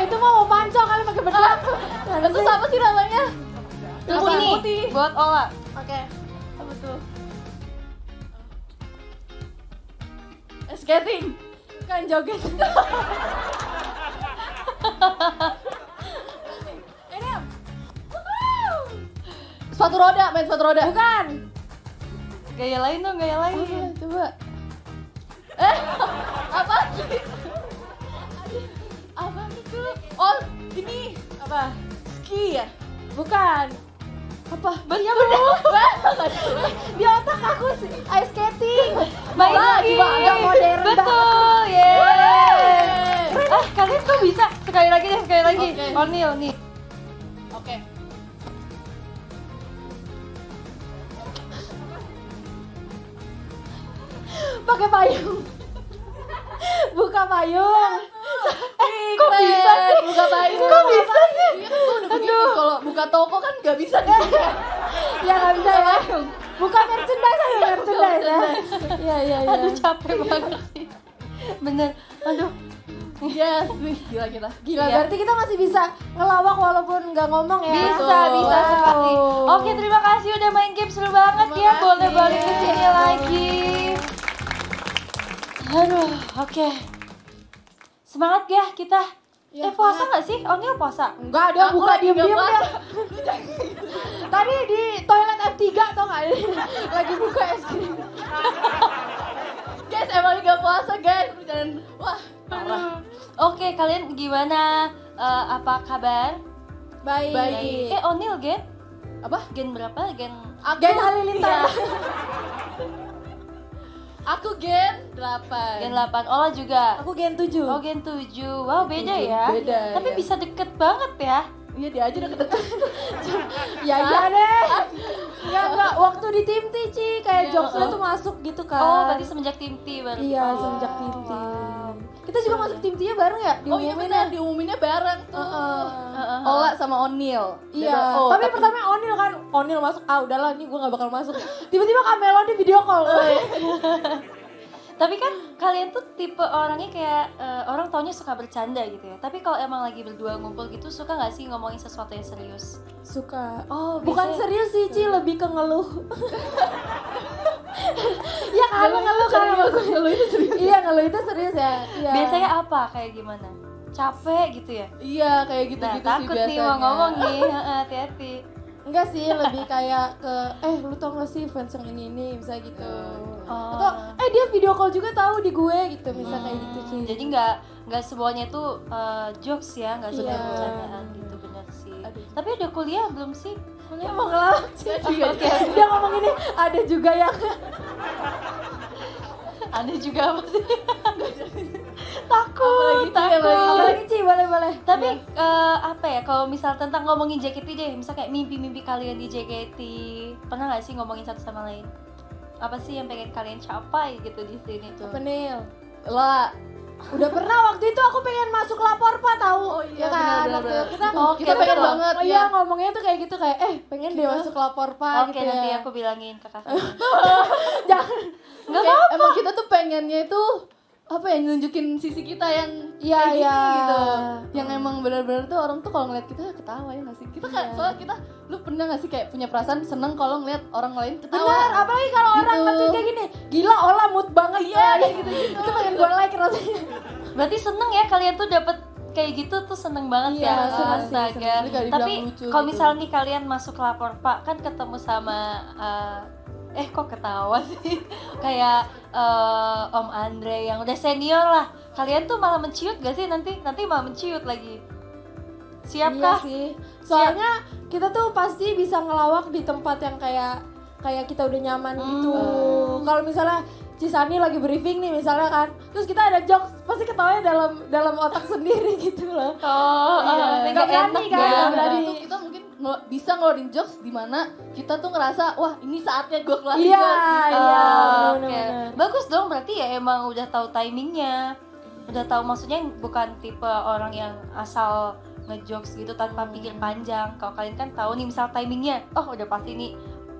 Itu mau pancong kali pakai bedak. Itu apa sih namanya? Terus Apa? ini Putih. buat Ola. Oke. Apa tuh? Skating. Kan joget. Ini. Sepatu roda, main sepatu roda. Bukan. Gaya lain dong, gaya lain. Coba. Apa sih? Apa itu? Oh, ini. Apa? Ski ya? Bukan. Apa? Iya bener. Di otak aku sih ice skating. Main Wah, lagi. gimana? Agak modern Betul. Yeay. Kalian kok bisa? Sekali lagi. Oke. Onil nih. Oke. Pakai payung. Buka payung. Kok bisa sih? Buka payung. Kok bisa sih? Iya kan gue udah begini, kalau buka toko kan gak bisa kan? Ya nggak bisa ya. Buka merchandise aja merchandise ya. Iya. Aduh capek banget sih. Bener. Aduh. Yes, nih gila. Gila, Iya. berarti kita masih bisa ngelawak walaupun nggak ngomong ya. Bisa Wow. sekali. Oke, terima kasih udah main game seru banget Terima ya. kasih. Boleh balik ke sini lagi. Aduh, oke. Semangat ya kita. Ya, puasa nggak sih? Onil puasa? Enggak, dia Aku buka lagi diem-diem nggak dia. Tadi di toilet jam 3 tau gak? Lagi buka es krim. Guys, emang gak puasa guys. Jangan, wah parah. Oke, kalian gimana? Apa kabar? Baik. Onil gen? Apa? Gen berapa? Gen Gen Halilintar. Aku gen 8. Gen 8. Ola juga. Aku Gen 7. Oh, Gen 7. Wow, beda ya. Beda, Tapi ya. bisa deket banget ya. Iya dia aja udah deket. Ya iya deh. Enggak, waktu di tim T, Ci, kayak jokesnya tuh masuk gitu kan. Oh, berarti semenjak tim T baru. Iya, Oh, semenjak tim T. wow. Kita juga masuk tim T-nya bareng ya? Oh iya benar, diumuminnya bareng tuh. Ola sama Onil. Iya, Oh, tapi pertama Onil kan, Onil masuk, udahlah nih gue gak bakal masuk. Tiba-tiba Kamelo di video call. Tapi kan kalian tuh tipe orangnya kayak orang taunya suka bercanda gitu ya. Tapi kalau emang lagi berdua ngumpul gitu suka nggak sih ngomongin sesuatu yang serius? Suka. Oh, Bukan biasanya- serius sih, Ci, lebih ke ngeluh. Iya kan, ngeluh kan. Ngeluh itu serius. Iya, ngeluh itu serius ya. Iya. Biasanya apa? Kayak gimana? Capek gitu ya? Iya kayak gitu-gitu Nah, sih takut biasanya. nih mau ngomong nih. Hati-hati. Enggak sih, lebih kayak ke lu tau gak sih fans yang ini misalnya gitu. Oh. Atau dia video call juga tahu di gue gitu, misalnya kayak gitu sih. Jadi nggak semuanya tuh jokes ya, nggak sekedar Iya. bercandaan gitu, benar sih. Aduh. Tapi udah kuliah belum sih? Dia mau ngelawak sih. Oke. Dia ngomong ini, ada juga yang Ada juga apa sih? Takut, Apalagi, Ci, apalagi. apalagi Ci, boleh. Tapi apa ya, kalau misal tentang ngomongin JKT deh, misal kayak mimpi-mimpi kalian di JKT, pernah nggak sih ngomongin satu sama lain? Apa sih yang pengen kalian capai gitu di sini tuh? Apa Nil? Lah, Udah pernah waktu itu aku pengen masuk lapor Pak, tahu? Oh iya, Ya kan? benar, Waktu benar. kita Oh, kita pengen gitu. banget Oh ya. iya, ngomongnya tuh kayak gitu, kayak pengen deh masuk lapor Pak Oke, gitu nanti ya. aku bilangin ke kakak. Jangan. Nggak Kayak apa-apa. emang kita tuh pengennya itu apa ya, nunjukin sisi kita yang Iya, kayak gini iya. gitu. Yang emang benar-benar tuh orang tuh kalau ngeliat kita ketawa ya nggak sih? Kita kan Iya. soalnya kita, lu pernah nggak sih kayak punya perasaan seneng kalau ngeliat orang lain ketawa? Benar, apalagi kalau orang Gitu. ngetik kayak gini, gila Ola mood banget. Iya, kayak gitu-gitu. Itu pengen gue like rasanya. Berarti seneng ya kalian tuh dapet kayak gitu tuh seneng banget Iya, ya. seneng sih, Astaga. seneng. Jadi nggak dibilang Tapi lucu kalau gitu. misalnya nih kalian masuk lapor Pak, kan ketemu sama kok ketawa sih? Kayak Om Andre yang udah senior lah. Kalian tuh malah menciut gak sih nanti malah menciut lagi? Siapkah? Iya sih. Soalnya kita tuh pasti bisa ngelawak di tempat yang kayak kita udah nyaman gitu. Kalau misalnya Cisani lagi briefing nih misalnya kan, terus kita ada jokes, pasti ketawanya dalam otak sendiri gitu loh. Iya, nggak berani kan, Ya, nggak berani. itu kita mungkin bisa ngeluarin jokes di mana kita tuh ngerasa wah ini saatnya gue keluarin Iya, jokes gitu. iya. Oke. bener-bener. Bagus dong, berarti ya emang udah tahu timingnya. Udah tahu, maksudnya bukan tipe orang yang asal ngejokes gitu tanpa pikir panjang. Kalau kalian kan tahu nih misal timingnya, oh udah pasti nih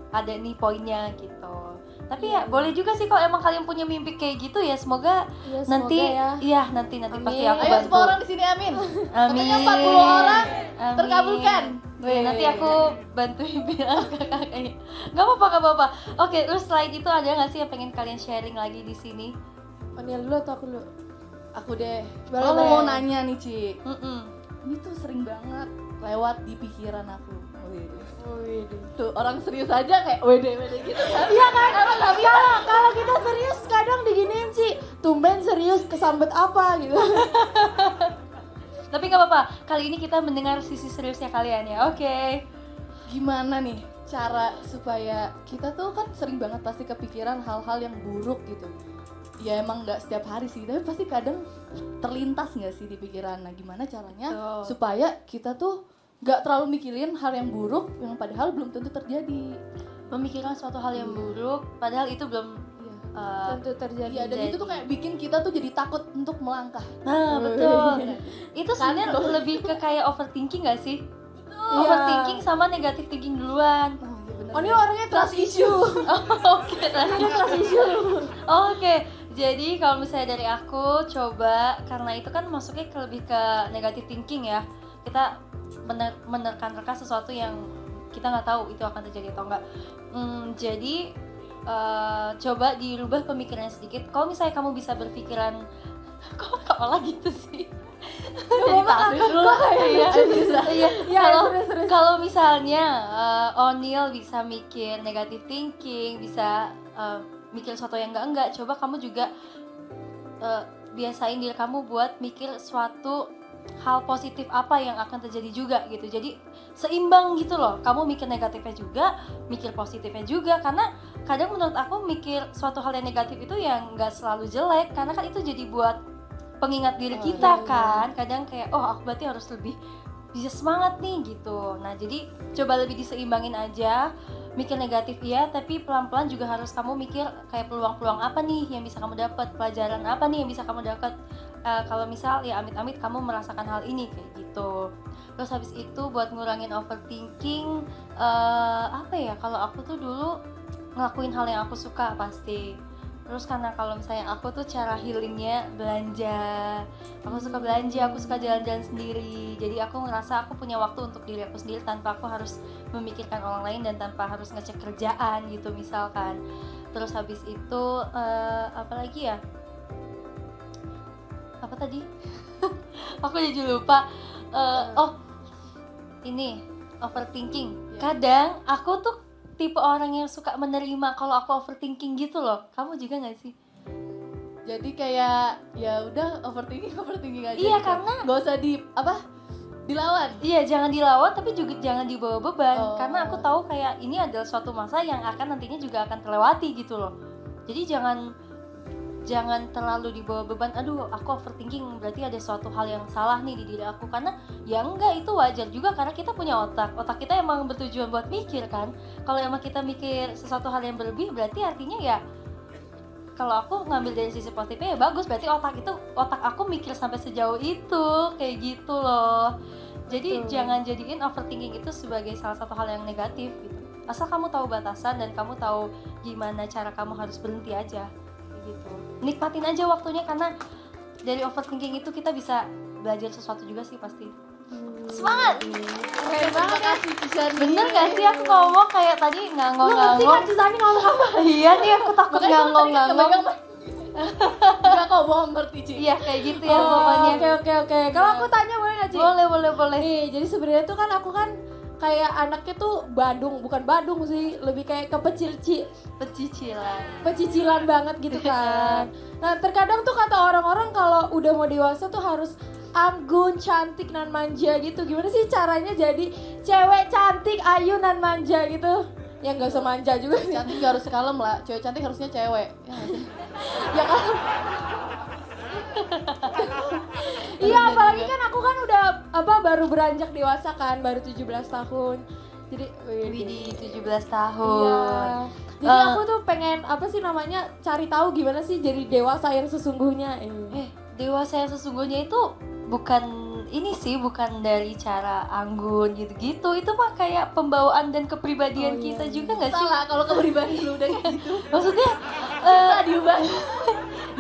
ada nih poinnya gitu. Tapi ya boleh juga sih kalau emang kalian punya mimpi kayak gitu ya, semoga Iya, semoga nanti ya. iya nanti pasti Amin. aku Ayo bantu. semua orang di sini amin. Amin. Katanya 40 orang Amin. terkabulkan. Nanti aku bantuin bilang ke kakaknya. Gak apa-apa. Oke, terus selain itu ada nggak sih yang pengen kalian sharing lagi di sini? Oniel dulu atau aku dulu? Aku deh. Boleh, Kalau boleh. mau nanya nih Ci, Mm-mm. ini tuh sering banget lewat di pikiran aku. Wih. Wih. Tuh orang serius aja kayak wede gitu kan. Iya kan? Kalau kita serius kadang diginiin sih, tumben serius kesambet apa gitu. Tapi nggak apa-apa, kali ini kita mendengar sisi seriusnya kalian ya, oke. Gimana nih cara supaya kita tuh kan sering banget pasti kepikiran hal-hal yang buruk gitu. Ya emang nggak setiap hari sih, tapi pasti kadang terlintas nggak sih di pikiran. Nah gimana caranya Betul. supaya kita tuh nggak terlalu mikirin hal yang buruk yang padahal belum tentu terjadi. Memikirkan suatu hal yang buruk, padahal itu belum Iya. Tentu terjadi. Iya, dan itu tuh kayak bikin kita tuh jadi takut untuk melangkah. Nah, betul. Itu sebenarnya lebih ke kayak overthinking gak sih? Iya. Overthinking sama negative thinking duluan. Oh, iya bener. Oniel orangnya trust issue. Oke, Dia trust issue. Oke, jadi kalau misalnya dari aku coba, karena itu kan masuknya lebih ke negative thinking ya. Kita menerka sesuatu yang kita nggak tahu itu akan terjadi atau enggak. Jadi coba dirubah pemikirannya sedikit. Kalau misalnya kamu bisa berpikiran, kok olah gitu sih? Jadi pasif dulu lah. Iya, Iya, Iya, kalau serius. kalau misalnya O'Neil bisa mikir negative thinking, bisa mikir sesuatu yang enggak, coba kamu juga biasain diri kamu buat mikir suatu hal positif apa yang akan terjadi juga gitu. Jadi seimbang gitu loh. Kamu mikir negatifnya juga, mikir positifnya juga. Karena kadang menurut aku mikir suatu hal yang negatif itu yang nggak selalu jelek. Karena kan itu jadi buat pengingat diri kita kan. Kadang kayak aku berarti harus lebih bisa semangat nih gitu. Nah jadi coba lebih diseimbangin aja. Mikir negatif iya, tapi pelan-pelan juga harus kamu mikir kayak peluang-peluang apa nih yang bisa kamu dapat, pelajaran apa nih yang bisa kamu dapat. Kalau misal ya amit-amit kamu merasakan hal ini kayak gitu. Terus habis itu buat ngurangin overthinking, apa ya, kalau aku tuh dulu ngelakuin hal yang aku suka pasti. Terus karena kalau misalnya aku tuh cara healingnya belanja, aku suka belanja, aku suka jalan-jalan sendiri. Jadi aku ngerasa aku punya waktu untuk diri aku sendiri tanpa aku harus memikirkan orang lain dan tanpa harus ngecek kerjaan gitu misalkan. Terus habis itu apa lagi ya? Apa tadi? Aku jadi lupa. Ini overthinking. Kadang aku tuh tipe orang yang suka menerima kalau aku overthinking gitu loh. Kamu juga nggak sih? Jadi kayak ya udah overthinking aja. Iya, gitu. karena nggak usah dilawan. Iya, jangan dilawan tapi juga jangan dibawa beban. Oh. Karena aku tahu kayak ini adalah suatu masa yang akan nantinya juga akan terlewati gitu loh. Jadi jangan terlalu dibawa beban. Aduh, aku overthinking berarti ada suatu hal yang salah nih di diri aku. Karena ya enggak, itu wajar juga karena kita punya otak. Otak kita emang bertujuan buat mikir kan. Kalau emang kita mikir sesuatu hal yang berlebih berarti artinya ya, kalau aku ngambil dari sisi positifnya ya bagus, berarti otak aku mikir sampai sejauh itu, kayak gitu loh. Jadi jangan jadiin overthinking itu sebagai salah satu hal yang negatif gitu. Asal kamu tahu batasan dan kamu tahu gimana cara kamu harus berhenti aja, kayak gitu. Nikmatin aja waktunya karena dari overthinking itu kita bisa belajar sesuatu juga sih pasti. Semangat! Keren banget ya. Bener gak sih aku ngomong kayak tadi Lu ngerti kan nganggong-nganggong? Cisani ngomong apa? Iya nih, aku takut nganggong-nganggong. Enggak kok, bohong ngerti Ci. Iya kayak gitu ya pokoknya. Oke. Kalau aku tanya boleh nggak, Ci? Boleh. Nih, jadi sebenarnya tuh kan aku kan kayak anaknya tuh bukan Badung sih, lebih kayak ke pecicilan banget gitu kan. Nah, terkadang tuh kata orang-orang kalau udah mau dewasa tuh harus anggun, cantik, nan manja gitu. Gimana sih caranya jadi cewek cantik, ayu, nan manja gitu? Ya nggak usah manja juga sih. Cantik gak harus kalem lah, cewek cantik harusnya cewek. Ya nggak sih? Ya kan? Iya, apalagi kan aku kan udah baru beranjak dewasa kan, baru 17 tahun. Jadi Widih 17 tahun. Iya. Jadi aku tuh pengen cari tahu gimana sih jadi dewasa yang sesungguhnya. Dewasa yang sesungguhnya itu bukan dari cara anggun gitu-gitu. Itu mah kayak pembawaan dan kepribadian kita juga nggak sih? Salah kalau kepribadian lu udah gitu. Maksudnya Susah diubah.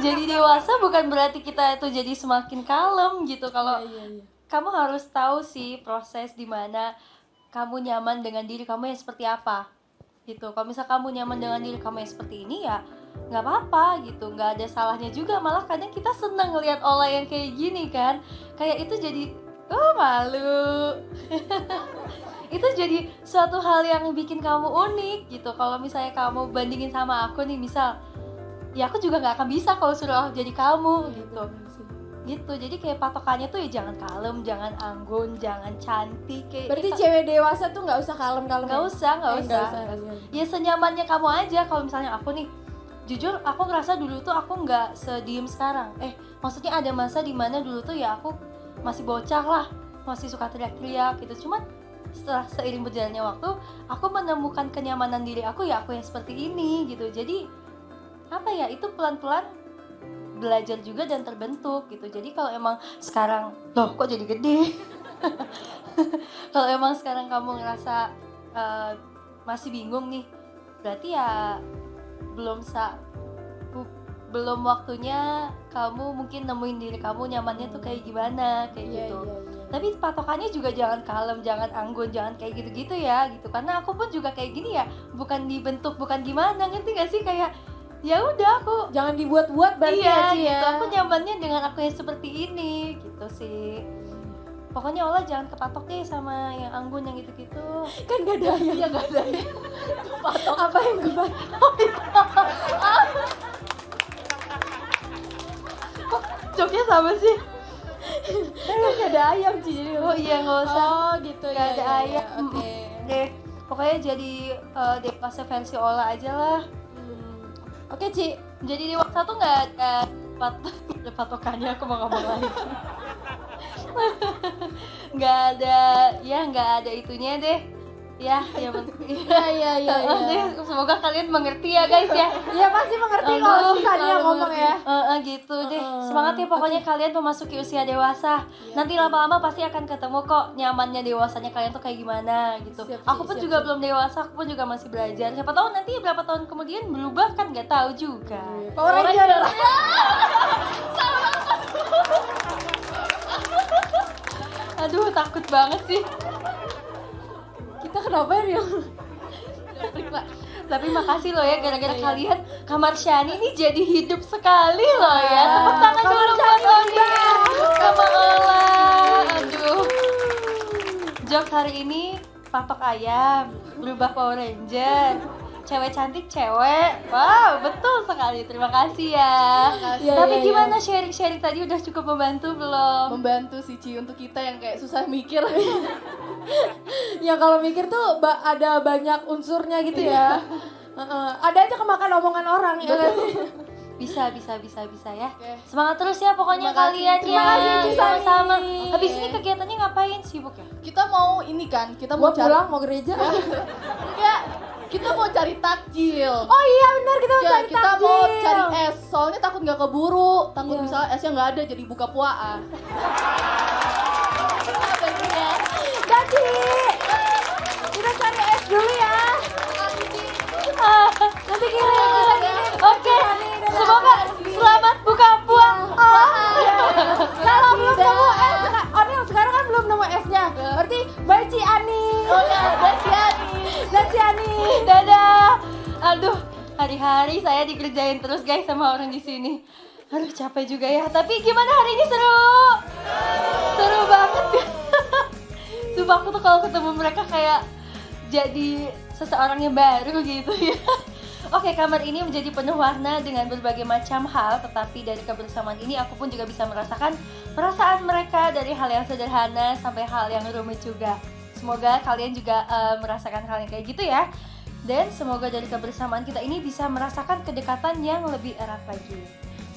jadi dewasa bukan berarti kita itu jadi semakin kalem gitu. Kalau Iya. kamu harus tahu sih proses dimana kamu nyaman dengan diri kamu yang seperti apa gitu. Kalau misal kamu nyaman dengan diri kamu yang seperti ini ya nggak apa-apa gitu, nggak ada salahnya juga. Malah kadang kita seneng ngelihat Ola yang kayak gini kan, kayak itu jadi malu. Itu jadi suatu hal yang bikin kamu unik gitu. Kalau misalnya kamu bandingin sama aku nih, misal ya aku juga nggak akan bisa kalau suruh jadi kamu gitu. Jadi kayak patokannya tuh ya jangan kalem, jangan anggun, jangan cantik kayak. Berarti cewek dewasa tuh nggak usah kalem-kalem. nggak usah. Iya. Ya senyamannya kamu aja. Kalau misalnya aku nih, jujur aku ngerasa dulu tuh aku nggak sediem sekarang. Maksudnya ada masa dimana dulu tuh ya aku masih bocah lah, masih suka teriak-teriak gitu. Cuman setelah seiring berjalannya waktu, aku menemukan kenyamanan diri aku ya aku yang seperti ini gitu. Jadi apa ya, itu pelan-pelan belajar juga dan terbentuk gitu. Jadi kalau emang sekarang loh kok jadi gede. Kalau emang sekarang kamu ngerasa masih bingung nih, berarti ya belum waktunya kamu mungkin nemuin diri kamu nyamannya tuh kayak gimana kayak gitu. Tapi patokannya juga jangan kalem, jangan anggun, jangan kayak gitu-gitu ya gitu. Karena aku pun juga kayak gini ya, bukan dibentuk, bukan gimana, ngerti gak sih? Kayak ya udah aku Jangan dibuat-buat berarti iya ya Ci gitu. ya. Aku nyamannya dengan aku yang seperti ini gitu sih. Pokoknya Ola jangan kepatok deh sama yang anggun yang gitu-gitu. Kan gak ada yang Iya nggak ada. apa yang gue Joknya sama sih. kan gak ada ayam Ci jadi Oh iya nggak usah. Oh gitu Nggak ya. ada ya, ayam. ya, Oke. Deh, pokoknya jadi dewasa versi Ola aja lah. Oke Ci. Jadi dewasa tuh nggak ada patokannya, aku mau ngomong lagi. Nggak ada itunya deh. Ya Iya. Semoga kalian mengerti ya guys ya. Iya pasti mengerti kalau Sania ngomong ya. Gitu deh. Semangat ya pokoknya kalian memasuki usia dewasa. Nanti lama-lama pasti akan ketemu kok nyamannya dewasanya kalian tuh kayak gimana gitu. Siap, Aku pun siap, juga siap. belum dewasa, aku pun juga masih belajar. Siapa tahu nanti berapa tahun kemudian berubah kan nggak tahu juga. Power Ranger. Aduh takut banget sih. Kita kenapa ya? Tapi makasih loh ya gara-gara kalian Kamar Shani ini jadi hidup sekali loh ya. Tepuk tangan Kamar dulu buat Shani Oni sama Ola. Aduh. Jok hari ini patok ayam, berubah Power Ranger. Cewek cantik cewek. Wow, betul sekali. Terima kasih ya. Iya, Tapi iya, gimana sharing-sharing tadi udah cukup membantu belum? Membantu sih Ci untuk kita yang kayak susah mikir. Ya kalau mikir tuh ada banyak unsurnya gitu ya. Ada aja kemakan omongan orang ya kan? Bisa ya. Oke. Semangat terus ya pokoknya Terima kasih. kalian Terima ya. kasih, Ci Sani. Sama-sama. Habis ini kegiatannya ngapain sibuk ya? Kita mau ini kan, kita Gua mau cari pulang mau gereja. Enggak, kita mau cari takjil. Oh iya benar kita mau Ya, cari kita takjil. mau cari es, soalnya takut nggak keburu, takut Iya. misalnya esnya nggak ada jadi buka puasa. Jadi kita cari es dulu ya. Nanti kirim kita kirim. Oke, semoga selamat buka puasa. Kalau belum nemu es, orang sekarang kan belum nemu esnya. Berarti bye Ci Ani. Dan Ci Ani. Dadah. Aduh, hari-hari saya dikerjain terus guys sama orang di sini. Aduh, capek juga ya. Tapi gimana hari ini seru? Seru banget ya. Sumpah aku tuh kalau ketemu mereka kayak jadi seseorang yang baru gitu ya. Oke, kamar ini menjadi penuh warna dengan berbagai macam hal, tetapi dari kebersamaan ini aku pun juga bisa merasakan perasaan mereka dari hal yang sederhana sampai hal yang rumit juga. Semoga kalian juga merasakan hal yang kayak gitu ya. Dan semoga dari kebersamaan kita ini bisa merasakan kedekatan yang lebih erat lagi.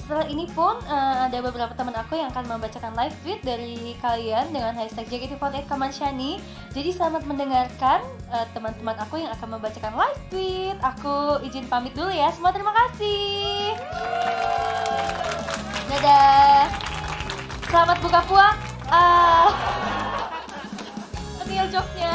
Setelah ini pun ada beberapa teman aku yang akan membacakan live tweet dari kalian dengan hashtag JKT48 Kamar Shani. Jadi selamat mendengarkan teman-teman aku yang akan membacakan live tweet. Aku izin pamit dulu ya. Semua terima kasih. Dadah. Selamat buka puasa. Kecil joknya.